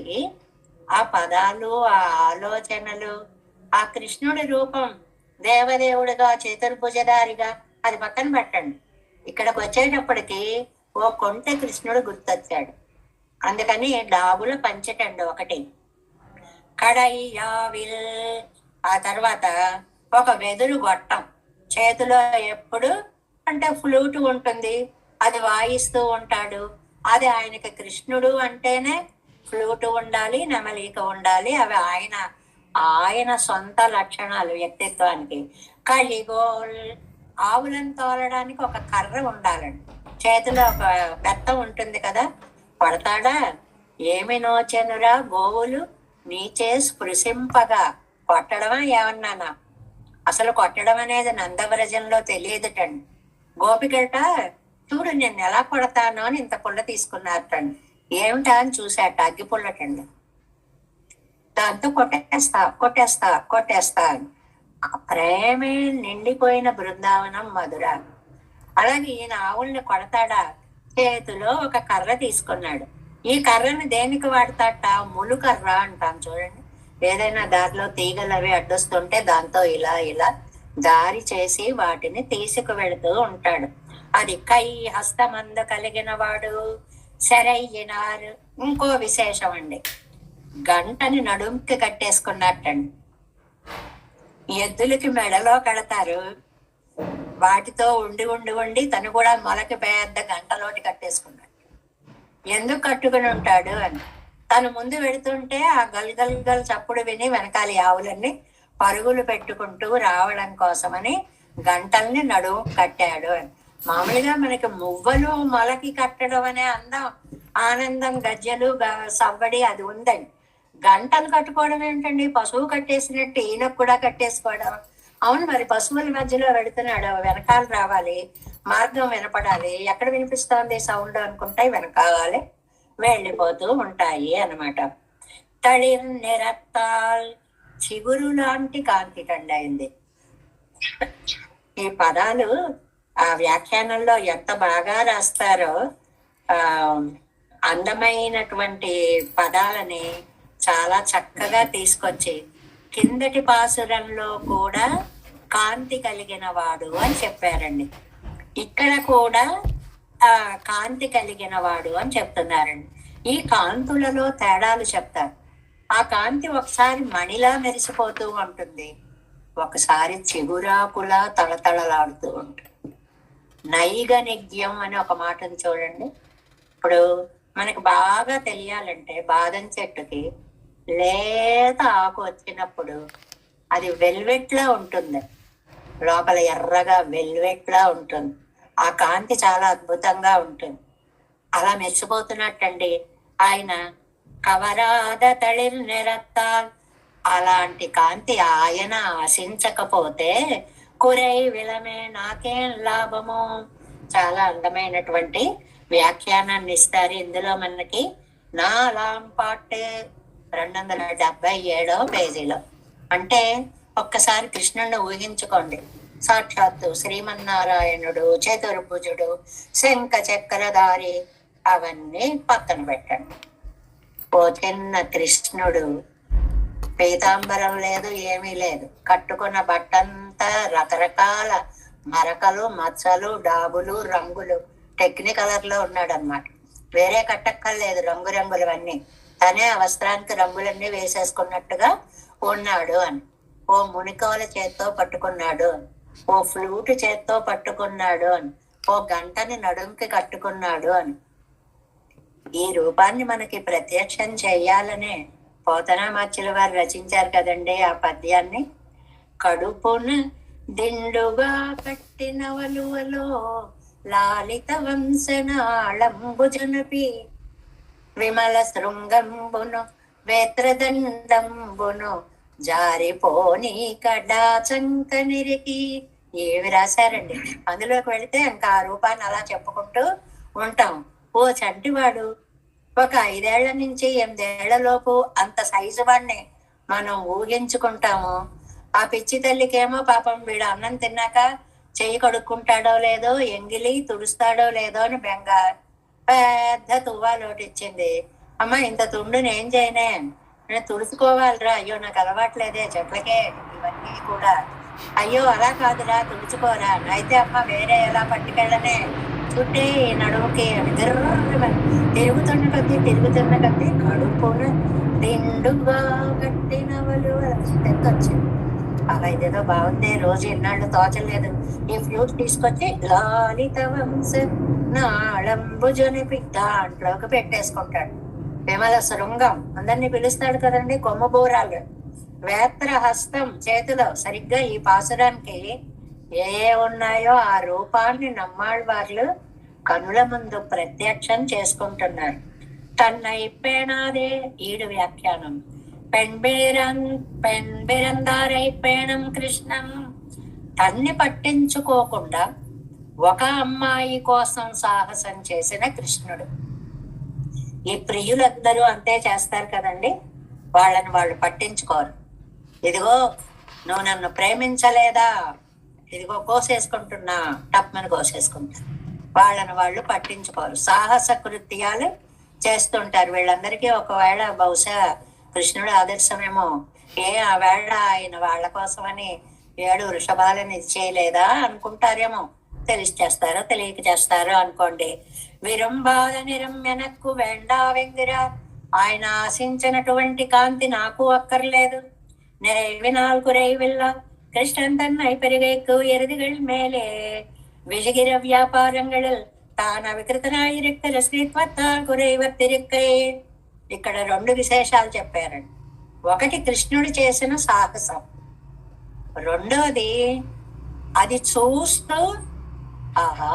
ఆ పదాలు, ఆ ఆలోచనలు, ఆ కృష్ణుడి రూపం దేవదేవుడిగా చతుర్భుజధారిగా అది పక్కన పెట్టండి. ఇక్కడికి వచ్చేటప్పటికి ఓ కొంటె కృష్ణుడు గుర్తొచ్చాడు. అందుకని డాబుల పంచటండి ఒకటి. కడయ్యావిల్, ఆ తర్వాత ఒక వెదురు గొట్టం చేతిలో, ఎప్పుడు అంటే ఫ్లూట్ ఉంటుంది, అది వాయిస్తూ ఉంటాడు. అది ఆయనకి కృష్ణుడు అంటేనే ఫ్లూట్ ఉండాలి, నెమలిక ఉండాలి. అవి ఆయన సొంత లక్షణాలు వ్యక్తిత్వానికి. కలిగోల్, ఆవులను తోలడానికి ఒక కర్ర ఉండాలండి. చేతిలో ఒక బెత్తం ఉంటుంది కదా, పడతాడా. ఏమి నోచెనురా గోవులు నీచే స్పృశింపగా, కొట్టడమా ఏమన్నానా, అసలు కొట్టడం అనేది నందవ్రజంలో తెలియదుటండి. గోపికట చూడు నేను ఎలా కొడతానో అని ఇంత పుల్ల తీసుకున్నారటండి. ఏమిటా అని చూశాట, అగ్గి పుల్లటండి. దాంతో కొట్టేస్తా కొట్టేస్తా కొట్టేస్తా అని ఆ ప్రేమే నిండిపోయిన బృందావనం మధుర. అలాగే ఈయన ఆవుల్ని కొడతాడా? చేతిలో ఒక కర్ర తీసుకున్నాడు. ఈ కర్రని దేనికి వాడతాట? ములుకర్ర అంటాం చూడండి. ఏదైనా దారిలో తీగలు అవి అడ్డొస్తుంటే దాంతో ఇలా ఇలా దారి చేసి వాటిని తీసుకు వెళుతూ ఉంటాడు. అది కై హస్తమంద కలిగిన వాడు సరయ్యినారు. ఇంకో విశేషం అండి, గంటని నడుంకి కట్టేసుకున్నట్టండి. ఎద్దులకి మెడలో కడతారు, వాటితో ఉండి ఉండి ఉండి తను కూడా మొలకి పెద్ద గంటలోటి కట్టేసుకున్నాడు. ఎందుకు కట్టుకుని ఉంటాడు అని, తను ముందు వెళుతుంటే ఆ గల్ గల్ గల్ చప్పుడు విని వెనకాలి ఆవులన్నీ పరుగులు పెట్టుకుంటూ రావడం కోసమని గంటల్ని నడుము కట్టాడు అని. మామూలుగా మనకి మువ్వలు మొలకి కట్టడం అనే ఆనందం గజ్జలు సవ్వడి అది ఉందండి. గంటలు కట్టుకోవడం ఏంటండి? పశువు కట్టేసినట్టు ఈయనకు కూడా కట్టేసుకోవడం. అవును, మరి పశువుల మధ్యలో వెళుతున్నాడు, వెనకాల రావాలి, మార్గం వినపడాలి. ఎక్కడ వినిపిస్తోంది సౌండ్ అనుకుంటాయి, వెనకాలే వెళ్ళిపోతూ ఉంటాయి అన్నమాట. తళిర్ నిరత్తాల్, చిగురు లాంటి కాంతి కండి అయింది. ఈ పదాలు ఆ వ్యాఖ్యానంలో ఎంత బాగా రాస్తారో, అందమైనటువంటి పదాలని చాలా చక్కగా తీసుకొచ్చి కిందటి పాసురంలో కూడా కాంతి కలిగిన వాడు అని చెప్పారండి. ఇక్కడ కూడా కాంతి కలిగిన వాడు అని చెప్తున్నారండి. ఈ కాంతులలో తేడాలు చెప్తారు. ఆ కాంతి ఒకసారి మణిలా మెరిసిపోతూ ఉంటుంది, ఒకసారి చిగురాకులా తళతళలాడుతూ ఉంటుంది. నైగనిగ్యం అని ఒక మాటను చూడండి. ఇప్పుడు మనకు బాగా తెలియాలంటే బాదం చెట్టుకి లేత ఆకు వచ్చినప్పుడు అది వెల్వెట్ లా ఉంటుంది, లోపల ఎర్రగా వెల్వెట్ లా ఉంటుంది. ఆ కాంతి చాలా అద్భుతంగా ఉంటుంది. అలా మెచ్చిపోతున్నట్టండి ఆయన కవరాద తళిర్ నిరత్తాల్. అలాంటి కాంతి ఆయన ఆశించకపోతే కురై విలమే నాకేం లాభము. చాలా అందమైనటువంటి వ్యాఖ్యానాన్ని ఇస్తారు ఇందులో మనకి. నాలాం పాటే 277వ పేజీలో. అంటే ఒక్కసారి కృష్ణుడిని ఊహించుకోండి. సాక్షాత్తు శ్రీమన్నారాయణుడు, చతుర్భుజుడు, శంఖ చక్రధారి, అవన్నీ పక్కన పెట్టండి. ఓ చిన్న కృష్ణుడు, పీతాంబరం లేదు, ఏమీ లేదు, కట్టుకున్న బట్టంతా రకరకాల మరకలు, మచ్చలు, డాబులు, రంగులు, టెక్నికలర్ లో ఉన్నాడు అనమాట. వేరే కట్టక్కర్లేదు, రంగురంగులవన్నీ. తనే ఆ వస్త్రానికి రంగులన్నీ వేసేసుకున్నట్టుగా ఉన్నాడు అని. ఓ మునికోల చేత్తో పట్టుకున్నాడు అని, ఓ ఫ్లూట్ చేత్తో పట్టుకున్నాడు అని, ఓ గంటని నడుంకి కట్టుకున్నాడు అని. ఈ రూపాన్ని మనకి ప్రత్యక్షం చెయ్యాలనే పోతనామాచ్యుల వారు రచించారు కదండి ఆ పద్యాన్ని. కడుపున దిండుగా కట్టిన వలువలో లాలిత వంశనాళంబుజనపి విమల శృంగంబును వేత్రదండంబును జారిపోని కడాచంక నిరికి. ఏవి రాశారండి. అందులోకి వెళితే ఇంకా ఆ రూపాన్ని అలా చెప్పుకుంటూ ఉంటాం. ఓ చంటివాడు ఒక 5 ఏళ్ల నుంచి 8 ఏళ్ల లోపు అంత సైజు వాడిని మనం ఊహించుకుంటాము. ఆ పిచ్చి తల్లికేమో పాపం వీడు అన్నం తిన్నాక చెయ్యి కడుక్కుంటాడో లేదో, ఎంగిలి తుడుస్తాడో లేదో అని బెంగ. పెద్ద తువ్వాలోటి ఇచ్చింది. అమ్మ ఇంత తుండు నేను చేయనే, నేను తుడుచుకోవాలిరా. అయ్యో నాకు అలవాట్లేదే చెట్లకే ఇవన్నీ కూడా. అయ్యో అలా కాదురా, తుడుచుకోరా. అయితే అమ్మ వేరే ఎలా పట్టుకెళ్ళనే, చుట్టే నడుముకి తిరుగుతున్న కొద్దీ కడుపున నిండుగా కట్టినవలు తెచ్చింది. అలా ఇదేదో బాగుంది, రోజు ఎన్నాళ్ళు తోచలేదు. ఈ ఫ్లూట్ తీసుకొచ్చి లాలిత వంశ నాళంబుజనిపి దాంట్లోకి పెట్టేసుకుంటాడు. విమల శృంగం అందరినీ పిలుస్తాడు కదండి. కొమ్మబూరాలు, వేత్ర హస్తం చేతిలో. సరిగ్గా ఈ పాసురానికి ఏ ఉన్నాయో ఆ రూపాన్ని నమ్మాళ్ళవార్లు కనుల ముందు ప్రత్యక్షం చేసుకుంటున్నారు. తన్నైపోయినాదే ఈడు వ్యాఖ్యానం. పెన్బిరందారైపోయినం కృష్ణం. తన్ని పట్టించుకోకుండా ఒక అమ్మాయి కోసం సాహసం చేసిన కృష్ణుడు. ఈ ప్రియులందరూ అంతే చేస్తారు కదండి, వాళ్ళని వాళ్ళు పట్టించుకోరు. ఇదిగో నువ్వు నన్ను ప్రేమించలేదా, ఇదిగో కోసేసుకుంటున్నా, టప్మని కోసేసుకుంటా. వాళ్ళని వాళ్ళు పట్టించుకోరు, సాహస కృత్యాలు చేస్తుంటారు. వీళ్ళందరికీ ఒకవేళ బహుశా కృష్ణుడు ఆదర్శమేమో. ఆ వేళ ఆయన వాళ్ళ కోసమని 7 వృషభాలను ఇది చేయలేదా అనుకుంటారేమో. తెలిసి చేస్తారో తెలియక చేస్తారో అనుకోండి. విరంబాద నిరమ్యనక్కు వేండా వెంగిరా, ఆయన ఆశించినటువంటి కాంతి నాకు అక్కర్లేదు. நிறைவினால் குறைவில்லா கிருஷ்ணன் தன்னை பெருகைக்கு எருதுகள் மேலே விஜகிர వ్యాపారంగళల్ తాను అవికృతనాయిరెక్కల శ్రీత్వత్తాల్ కురైవత్తిరిక్కై. ఇక్కడ 2 విశేషాలు చెప్పారండి. ఒకటి కృష్ణుడు చేసిన సాహసం, రెండోది అది చూస్తూ ఆహా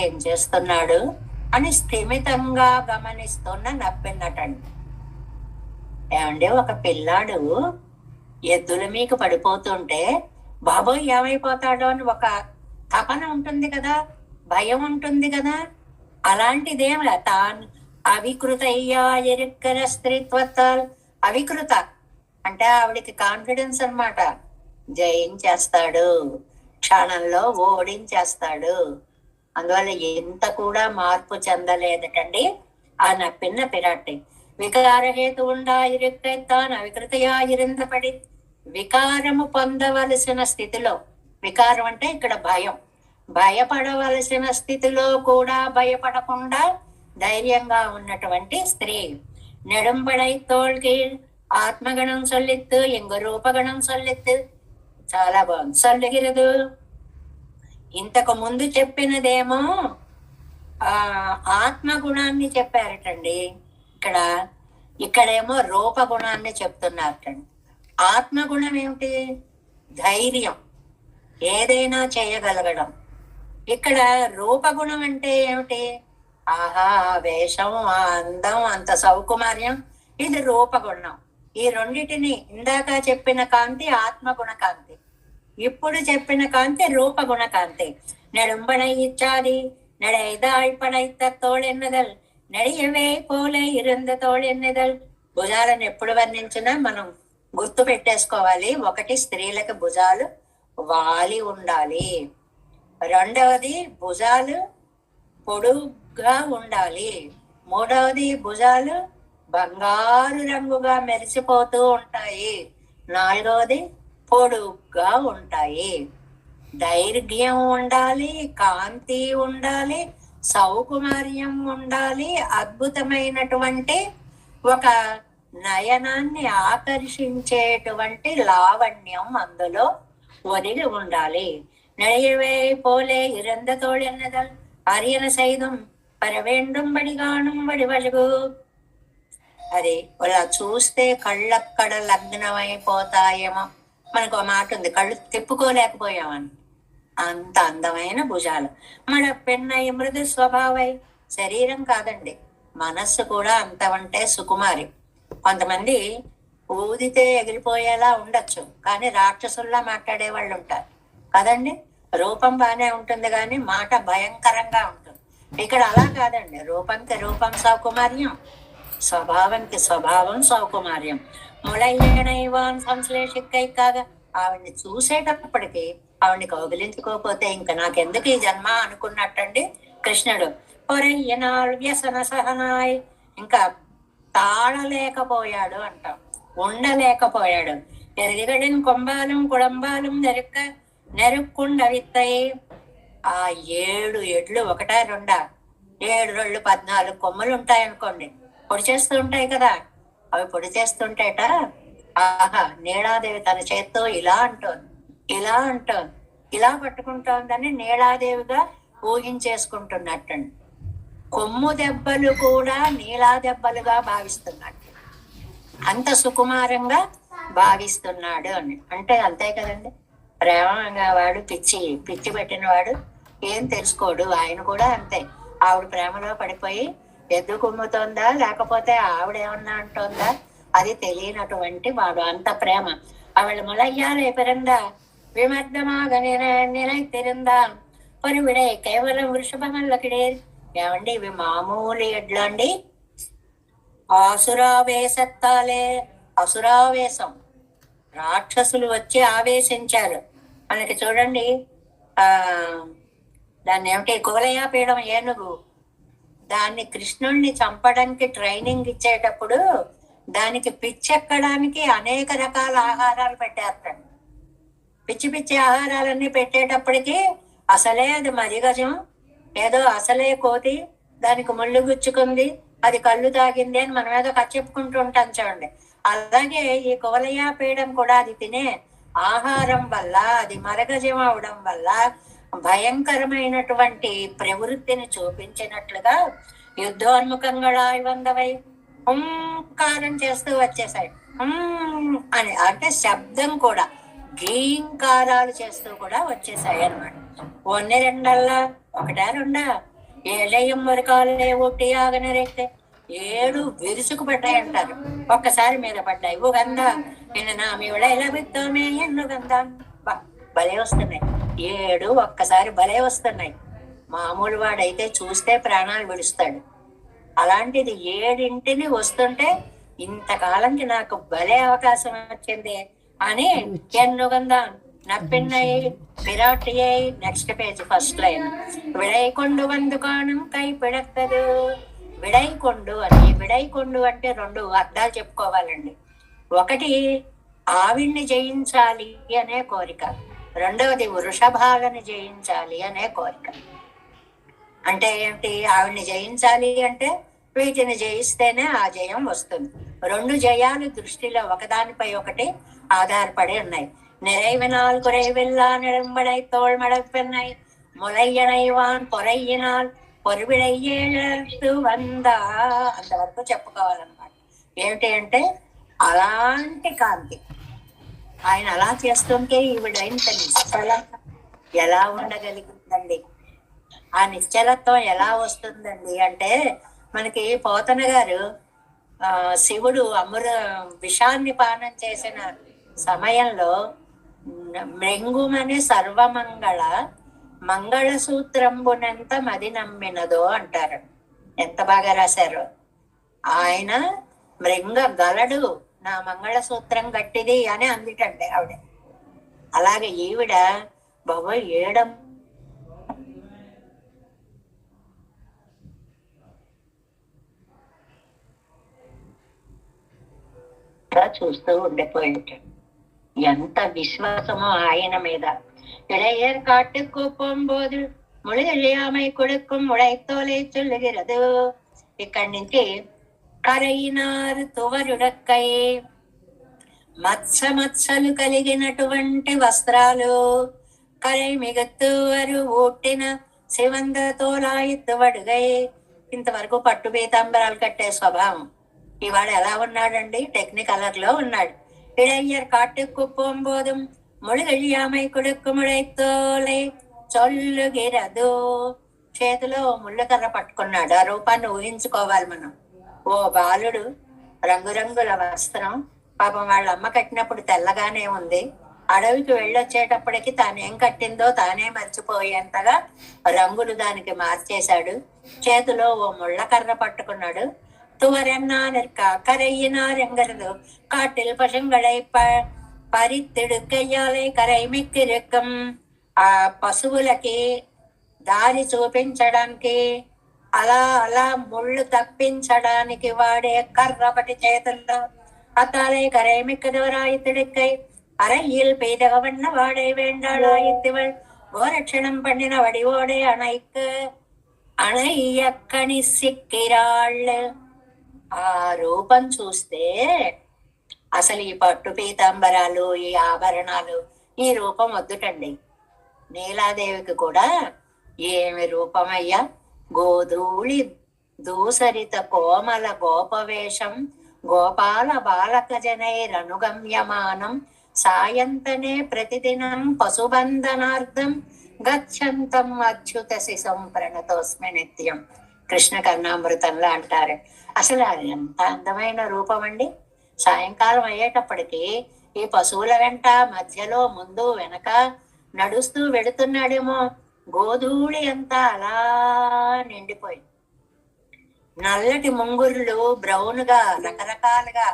ఏం చేస్తున్నాడు అని స్థిమితంగా గమనిస్తున్న నవ్వినటండి. ఏమండి, ఒక పిల్లాడు ఎద్దుల మీకు పడిపోతుంటే బాబోయ్ ఏమైపోతాడో అని ఒక తపన ఉంటుంది కదా, భయం ఉంటుంది కదా. అలాంటిదేమిలా తాను అవికృత అయ్యా ఎరుక్కల స్త్రీత్వత్తాలు. అవికృత అంటే ఆవిడికి కాన్ఫిడెన్స్ అన్నమాట. జయించేస్తాడు, క్షణంలో ఓడించేస్తాడు. అందువల్ల ఎంత కూడా మార్పు చెందలేదటండి ఆ నప్పిన్న పిరాటి. వికారహేతు ఉండాయిరెక్కై తాను అవికృతయాయిరిందపడి. వికారము పొందవలసిన స్థితిలో, వికారం అంటే ఇక్కడ భయం, భయపడవలసిన స్థితిలో కూడా భయపడకుండా ధైర్యంగా ఉన్నటువంటి స్త్రీ. నెడుంబడై తోల్కి ఆత్మగణం సొల్లిత్తు ఇంగ రూపగణం సొల్లిత్తు. చాలా బాగుంది. సొల్లిగిరదు. ఇంతకు ముందు చెప్పినదేమో ఆత్మగుణాన్ని చెప్పారటండి. ఇక్కడేమో రూపగుణాన్ని చెప్తున్నారటండి. ఆత్మగుణం ఏమిటి? ధైర్యం, ఏదైనా చేయగలగడం. ఇక్కడ రూపగుణం అంటే ఏమిటి? ఆహా వేషం, ఆ అందం, అంత సౌకుమార్యం, ఇది రూపగుణం. ఈ రెండిటిని ఇందాక చెప్పిన కాంతి ఆత్మగుణ కాంతి, ఇప్పుడు చెప్పిన కాంతి రూపగుణ కాంతి. నెడుంబణ ఇచ్చాది నడైదాళ్ పడైత తోళెన్నదల్ నడియవే పోలే ఇరుంద తోళెన్నదల్. భుజాలను ఎప్పుడు వర్ణించినా మనం గుర్తు పెట్టేసుకోవాలి. ఒకటి, స్త్రీలకు భుజాలు వాలి ఉండాలి. రెండవది, భుజాలు పొడుగ్గా ఉండాలి. మూడవది, భుజాలు బంగారు రంగుగా మెరిసిపోతూ ఉంటాయి. నాలుగవది, పొడుగ్గా ఉంటాయి. దైర్ఘ్యం ఉండాలి, కాంతి ఉండాలి, సౌకుమార్యం ఉండాలి, అద్భుతమైనటువంటి ఒక నయనాన్ని ఆకర్షించేటువంటి లావణ్యం అందులో ఒదిగి ఉండాలి. నడియవే పోలే ఇరంద తోళెన్నదల్ అరియన సైదం పరవేండం బడిగానం వడివలుగు. అది అలా చూస్తే కళ్ళక్కడ లగ్నమైపోతాయేమో. మనకు ఒక మాట ఉంది, కళ్ళు తిప్పుకోలేకపోయామని. అంత అందమైన భుజాలు. మన పెన్నై మృదు స్వభావై. శరీరం కాదండి, మనస్సు కూడా అంతవంటే సుకుమారి. కొంతమంది ఊదితే ఎగిరిపోయేలా ఉండొచ్చు, కానీ రాక్షసుల్లా మాట్లాడే వాళ్ళు ఉంటారు కదండి. రూపం బానే ఉంటుంది కానీ మాట భయంకరంగా ఉంటుంది. ఇక్కడ అలా కాదండి. రూపంకి రూపం సౌకుమార్యం, స్వభావానికి స్వభావం సౌకుమార్యం. ముళయ్యనైవాన్ సంశ్లేషిక్కై కాగా. ఆవిడ్ని చూసేటప్పటికి ఆవిడ్ని కౌగిలించుకోకపోతే ఇంకా నాకెందుకు ఈ జన్మ అనుకున్నట్టండి కృష్ణుడు. పొరయ్యనాల్ వ్యసన సహనాయ్. ఇంకా తాళలేకపోయాడు అంటాం, ఉండలేకపోయాడు. ఎరిగడిన కొంబాలం కుడంబాలం నెరుక్కుండ విత్తయి. ఆ 7 ఎడ్లు ఒకటా రెండా? 7 రెళ్ళు 14 కొమ్ములు ఉంటాయనుకోండి, పొడి చేస్తూ ఉంటాయి కదా. అవి పొడి చేస్తుంటేట ఆహా నీలాదేవి తన చేత్తో ఇలా అంటోంది, ఇలా అంటోంది, ఇలా పట్టుకుంటోందని నీలాదేవిగా ఊహించేసుకుంటున్నట్టండి. కొమ్ము దెబ్బలు కూడా నీలా దెబ్బలుగా భావిస్తున్నట్టు, అంత సుకుమారంగా భావిస్తున్నాడు అని అంటే అంతే కదండి. ప్రేమగా వాడు పిచ్చి పెట్టిన వాడు ఏం తెలుసుకోడు. ఆయన కూడా అంతే. ఆవిడ ప్రేమలో పడిపోయి ఎద్దు కుమ్ముతోందా లేకపోతే ఆవిడేమన్నా అంటోందా అది తెలియనటువంటి వాడు. అంత ప్రేమ. ఆవిడ ములయ్యాలే పిరందా విమర్దమాగ నిలైతిరిందా పొరివిడే కేవలం వృషభమల్లకిడే. ఏమండి, ఇవి మామూలు ఎడ్లు అండి? ఆసురావేశత్తాలే, అసురావేశం. రాక్షసులు వచ్చి ఆవేశించారు. మనకి చూడండి, ఆ దాన్ని ఏమిటి, కువలయాపీడం ఏనుగు, దాన్ని కృష్ణుణ్ణి చంపడానికి ట్రైనింగ్ ఇచ్చేటప్పుడు దానికి పిచ్చెక్కడానికి అనేక రకాల ఆహారాలు పెట్టేస్తాడు. పిచ్చి పిచ్చి ఆహారాలన్నీ పెట్టేటప్పటికి అసలే అది మరిగజం, ఏదో అసలే కోతి, దానికి ముళ్ళు గుచ్చుకుంది, అది కళ్ళు తాగింది అని మనం ఏదో చెప్పుకుంటూ ఉంటాం చూడండి. అలాగే ఈ కువలయాపీడం కూడా అది తినే ఆహారం వల్ల, అది మరగజం అవడం వల్ల భయంకరమైనటువంటి ప్రవృత్తిని చూపించినట్లుగా యుద్ధోన్ముఖంగా వందవై ఓంకారం చేస్తూ వచ్చేసాయి. అని అంటే శబ్దం కూడా గీంకారాలు చేస్తూ కూడా వచ్చేసాయి అనమాట. ఒన్ని రెండల్లా ఒకటా రెండా, ఏళ్ళయ్యం వరకాలే ఒట్టి ఆగనరైతే 7 విరుచుకు పడ్డాయి అంటారు. ఒక్కసారి మీద పడ్డాయి. ఓ గంధ నిన్న నా మీ ఇలా విత్తోమే ఎన్ను గంధ, భలే వస్తున్నాయి. 7 ఒక్కసారి భలే వస్తున్నాయి. మామూలు వాడైతే చూస్తే ప్రాణాలు విడుస్తాడు. అలాంటిది 7 వస్తుంటే ఇంతకాలంకి నాకు భలే అవకాశం వచ్చింది అని ఎన్నుగందా నప్పిన్నయి పిరాటియై. నెక్స్ట్ పేజ్ ఫస్ట్ లైన్, విడైకొండు వందు కాణం కై పిడత్తదు. విడైకొండు అని, విడైకొండు అంటే 2 అర్థాలు చెప్పుకోవాలండి. ఒకటి ఆవిడ్ని జయించాలి అనే కోరిక, రెండవది వృషభాలను జయించాలి అనే కోరిక. అంటే ఏంటి, ఆవిడ్ని జయించాలి అంటే వీటిని జయిస్తేనే ఆ జయం వస్తుంది. 2 జయాలు దృష్టిలో ఒకదానిపై ఒకటి ఆధారపడి ఉన్నాయి. நிறைவினால் குறைவில்லா நிறம்படை தோள்மடப்பெண்ணை ములయ్యనైవాన్ పొరయ్యినాల్ పొరివిడయ్యేళ్తూ వందా. అంతవరకు చెప్పుకోవాలన్నమాట. ఏమిటి అంటే అలాంటి కాంతి ఆయన అలా చేస్తుంటే ఈవిడ ఇంత నిశ్చలంగా ఎలా ఉండగలిగిందండి? ఆ నిశ్చలత్వం ఎలా వస్తుందండి అంటే, మనకి పోతన గారు శివుడు విషాన్ని పానం చేసిన సమయంలో మృంగుమని సర్వమంగళ మంగళసూత్రంబునంత మది నమ్మినదో అంటారు. ఎంత బాగా రాశారు. ఆయన మృంగ గలడు, నా మంగళసూత్రం గట్టిది అని అందుకంటే ఆవిడ. అలాగే ఈవిడ బాబు ఏడం చూస్తూ ఉండిపోయింది. ఎంత విశ్వాసమో ఆయన మీద. இளையர் காட்டுக்கு போகும்போது முழுதெளியாமை கொடுக்கும் உழைத்தோலை சொல்லுகிறது. ఇక్కడి నుంచి కరైనారు తువరుడక్కై, మత్సలు కలిగినటువంటి వస్త్రాలు, కరై మిగతువరు ఊట్టిన శివంద తోలాయిత్తువడుగై. ఇంతవరకు పట్టు పీతాంబరాలు కట్టే స్వభావం. ఇవాళ ఎలా ఉన్నాడండి? టెక్నికలర్ లో ఉన్నాడు. இளையர் காட்டுக்கு போகும்போதும் ముళ్ళెళ్ళామై కొడుకు ముడైతోలే చొల్లుగిరదు. చేతిలో ముళ్ళకర్ర పట్టుకున్నాడు. ఆ రూపాన్ని ఊహించుకోవాలి మనం. ఓ బాలుడు, రంగురంగుల వస్త్రం, పాపం వాళ్ళ అమ్మ కట్టినప్పుడు తెల్లగానే ఉంది. అడవికి వెళ్ళొచ్చేటప్పటికి తానేం కట్టిందో తానే మర్చిపోయేంతగా రంగులు దానికి మార్చేశాడు. చేతిలో ఓ ముళ్ళకర్ర పట్టుకున్నాడు. துவரன்னானிற்க கரையினாரெங்கிறது காட்டில் பசுங்களை పరిత్తిడుకయ్యాలే కరైమిక్కిరిక్కం. ఆ పశువులకి దారి చూపించడానికి, అలా అలా ముళ్ళు తప్పించడానికి వాడే కర్రపటి చేతుల్లో అతాలే కరైమిక్కదవరాయిత్తిడుక్కై అరయ్யில் பெய்தகவண்ண வாடை வேண்டாளாயித்திவள் ஓரட்சணம் பண்ணின வடிவோடே அணைக்கு அணையக்கணி సిక్కిరాళ్ళ. ఆ రూపం చూస్తే అసలు ఈ పట్టు పీతాంబరాలు, ఈ ఆభరణాలు, ఈ రూపం వద్దుటండి. నీలాదేవికి కూడా ఏమి రూపమయ్యా! గోధూళి దూసరిత కోమల గోపవేషం గోపాల బాలక జనైరనుగమ్యమానం సాయంతనే ప్రతిదినం పశుబంధనార్థం గచ్చంతం అచ్యుత శిశం ప్రణతోస్మి నిత్యం. కృష్ణ కర్ణామృతంలో అంటారు. అసలు అది ఎంత అందమైన రూపం అండి. సాయంకాలం అయ్యేటప్పటికి ఈ పశువుల వెంట మధ్యలో ముందు వెనక నడుస్తూ వెడుతున్నాడేమో. గోధూళి అంతా అలా నిండిపోయింది. నల్లటి ముంగురులు బ్రౌన్ గా రకరకాలుగా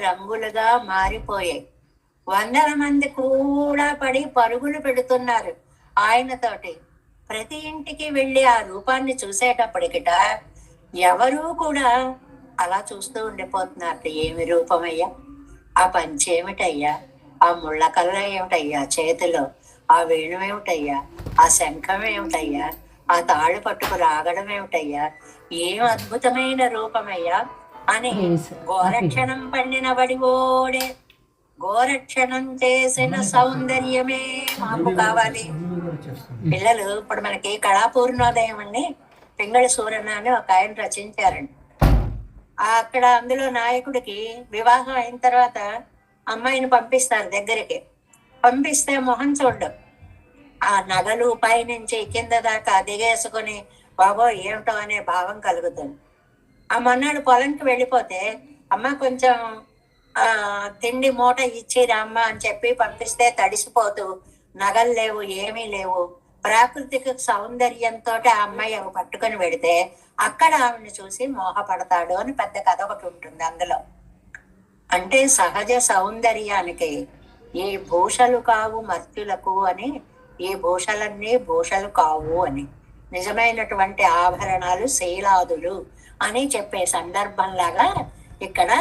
రంగులుగా మారిపోయాయి. వందల మంది కూడా పడి పరుగులు పెడుతున్నారు ఆయనతోటి. ప్రతి ఇంటికి వెళ్ళి ఆ రూపాన్ని చూసేటప్పటికిట ఎవరూ కూడా అలా చూస్తూ ఉండిపోతున్నారు. ఏమి రూపమయ్యా, ఆ పంచి ఏమిటయ్యా, ఆ ముళ్ళ కర్ర ఏమిటయ్యా చేతిలో, ఆ వేణు ఏమిటయ్యా, ఆ శంఖం ఏమిటయ్యా, ఆ తాళ్ళు పట్టుకు రాగడం ఏమిటయ్యా, ఏం అద్భుతమైన రూపమయ్యా అని గోరక్షణం పండిన బడివోడే, గోరక్షణం చేసిన సౌందర్యమే మాకు కావాలి. పిల్లలు ఇప్పుడు మనకి కళాపూర్ణోదయం అండి పింగళి సూరన్న అని ఒక ఆయన రచించారండి. అక్కడ అందులో నాయకుడికి వివాహం అయిన తర్వాత అమ్మాయిని పంపిస్తారు దగ్గరికి. పంపిస్తే మొహం చూడడం, ఆ నగలు పైనుంచి కింద దాకా దిగేసుకుని బాబో ఏమిటో అనే భావం కలుగుతుంది. ఆ మొన్నాడు పొలంకి వెళ్ళిపోతే అమ్మ కొంచెం తిండి మూట ఇచ్చిరా అమ్మ అని చెప్పి పంపిస్తే తడిసిపోతూ నగలు లేవు, ఏమీ లేవు, ప్రాకృతిక సౌందర్యంతో ఆ అమ్మాయి పట్టుకొని వెడితే అక్కడ ఆవిడని చూసి మోహపడతాడు అని పెద్ద కథ ఒకటి ఉంటుంది అందులో. అంటే సహజ సౌందర్యానికి ఈ భూషలు కావు మర్త్యులకు అని, ఈ భూషలన్నీ భూషలు కావు అని, నిజమైనటువంటి ఆభరణాలు శీలాదులు అని చెప్పే సందర్భంలాగా ఇక్కడ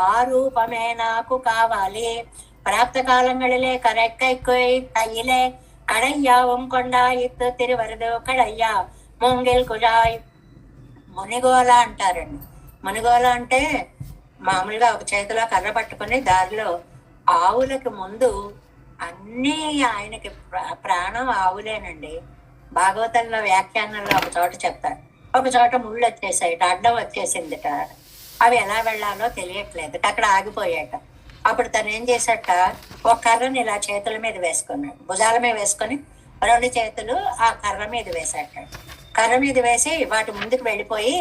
ఆ రూపమే నాకు కావాలి. പ്രാപ്ത കാലങ്ങളിലെ കരക്കൈക്കൊയ് കയ്യിലെ കടയ്യാവും കൊണ്ടായിത്ത് തിരുവരുത് కడయ్యా ముంగిల్ కుజాయ్. మునిగోల అంటారండి. మునిగోల అంటే మామూలుగా ఒక చేతిలో కర్ర పట్టుకుని దారిలో ఆవులకి ముందు అన్నీ ఆయనకి ప్రాణం ఆవులేనండి. భాగవతంలో వ్యాఖ్యానంలో ఒక చోట చెప్తారు, ఒక చోట ముళ్ళు వచ్చేసాయట, అడ్డం వచ్చేసిందిట, అవి ఎలా వెళ్ళాలో తెలియట్లేదు, అక్కడ ఆగిపోయాట. అప్పుడు తను ఏం చేశాట, ఒక కర్రని ఇలా చేతుల మీద వేసుకున్నాడు, భుజాల మీద వేసుకొని 2 చేతులు ఆ కర్ర మీద వేసాట. కర్ర మీద వేసి వాటి ముందుకు వెళ్ళిపోయి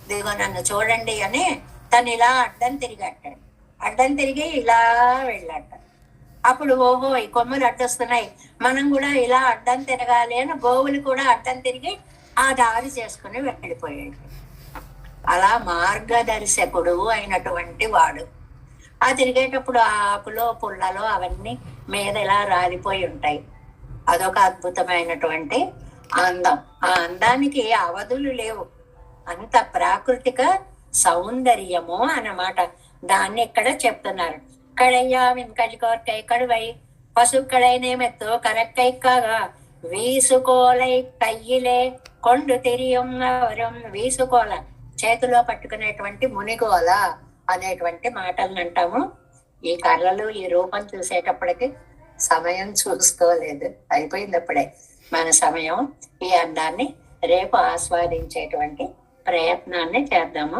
ఇదిగో నన్ను చూడండి అని తను ఇలా అడ్డం తిరిగట్టాడు. అడ్డం తిరిగి ఇలా వెళ్ళాట. అప్పుడు ఓహో ఈ కొమ్మలు అడ్డొస్తున్నాయి, మనం కూడా ఇలా అడ్డం తిరగాలి అని గోవులు కూడా అడ్డం తిరిగి ఆ దారి చేసుకుని వెళ్ళిపోయాడు. అలా మార్గదర్శకుడు అయినటువంటి వాడు. ఆ తిరిగేటప్పుడు ఆకులో పుల్లలో అవన్నీ మీద ఇలా రాలిపోయి ఉంటాయి. అదొక అద్భుతమైనటువంటి అందం. ఆ అందానికి అవధులు లేవు, అంత ప్రాకృతిక సౌందర్యము అన్నమాట. దాన్ని ఇక్కడ చెప్తున్నారు. కడయ్యావిన్ కజికోర్కై కడువై పశుక్కడైనేమెత్తు కరక్కైక్కాగా వీసుకోలై కయ్యిలే కొండు తిరియం వరం. వీసుకోల చేతిలో పట్టుకునేటువంటి మునిగోల అనేటువంటి మాటలను అంటాము. ఈ కర్రలు ఈ రూపం చూసేటప్పటికి సమయం చూసుకోలేదు, అయిపోయింది అప్పుడే మన సమయం. ఈ అందాన్ని రేపు ఆస్వాదించేటువంటి ప్రయత్నాన్ని చేద్దాము.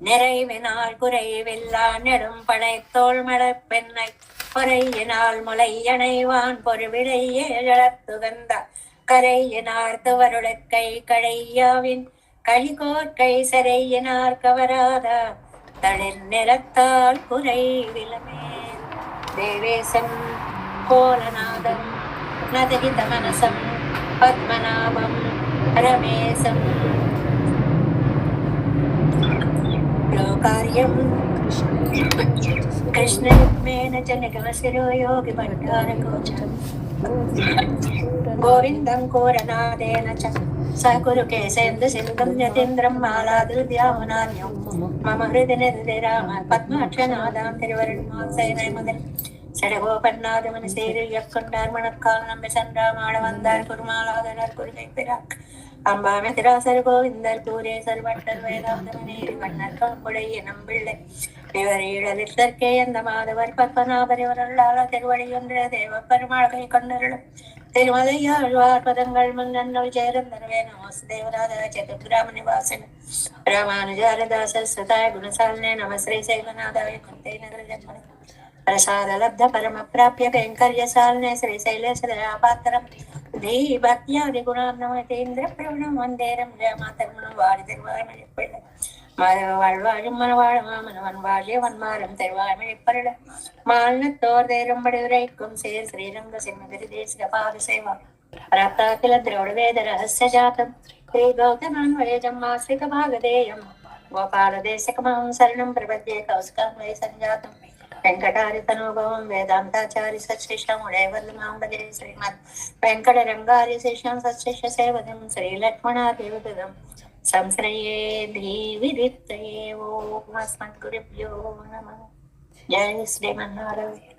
நிறைவினால் குறைவில்லா நெடும் படைத்தோள் மடப்பெண்ணை பொறையினால் முளையணைவான் பொறுவிடையே இழத்துகந்த கரையினார் துவருடக்கை கடையாவின் களிகோர்க்கை சரையினார் கவராத தளிர் நிறத்தால் குறைவிலமே. தேவேசம் கோலநாதம் நதகித மனசம் பத்மநாபம் ரமேசம் కార్యం కృష్ణయుగ్మేన చ నిగమశిరో యోగి భట్టారకోచరం గోవిందం కోరనాదేన చ సకురు కేసేందు సింధం యతీంద్రం మాలాదృద్యావనాన్యం మమ హృది నిర్దిరామ పద్మాక్షనాదాం తిరువరుణ్మాసైనైమదిర్ சடகோபன்னாதமனு சேரில் எக்கொண்டார் மணக்கால் நம்பி சன்றாமாட வந்தார் குருமாலாதனர் குருகைப்பிராக் அம்பாமே திராசர் கோவிந்தர் கூரேசர் வட்டர் வேதாந்தமனேரி வண்ணர் காம்புடைய நம்பிள்ளை இவரீழலித்தற்கே அந்த மாதவர் பத்மநாபர் இவரல்லால திருவடியொன்ற தேவ பெருமாளை கொண்டருளும் திருமலையாழ்வார் பதங்கள் முன்னல் சேரந்தரவே நமஸ் தேவராத சதுர்கிராம நிவாசன ராமானுஜாரதாச சதாய குணசாலனே நம ஸ்ரீ சைவநாதாய குந்தே நகர ஜன்மனே ప్రసాద లబ్ధ పరమ ప్రాప్య కైంకర్యశాలనే శ్రీశైలేశ్వరపాత్రం దీభక్త్యాది గుణార్ణమతేంద్ర ప్రవణం వందేరం జయమాతర్మణం వాడి తిరువాయమని ఎప్పటి வாழ்வாழும் மனவாழமாமனவன் வாழிய வன்மாரம் தெருவாய்மொழி பருட மால்நத்தோர் தேரம்படி உரைக்கும் சேர் ஸ்ரீரங்க சிம்மகிரி தேசிக பாத சேவா ప్రాప్తాఖిల ద్రౌడ వేద రహస్య జాతం శ్రీ గౌతమాన్వయజం ఆశ్రిత భాగదేయం గోపాల దేశకమాం శరణం ప్రపద్యే కౌశికాన్వయ సంజాతం వెంకటారి తనోభవం వేదాంతాచారి సశిషముడేవల్లి మాంబలే శ్రీమద్ వెంకటరంగారి శిష్యం సశిష్య సేవదం శ్రీలక్ష్మణాదేవదం సంశ్రయే ధీవిరిత్తయే ఓం అస్మద్గురుభ్యో నమః. జై శ్రీమన్నారాయణ.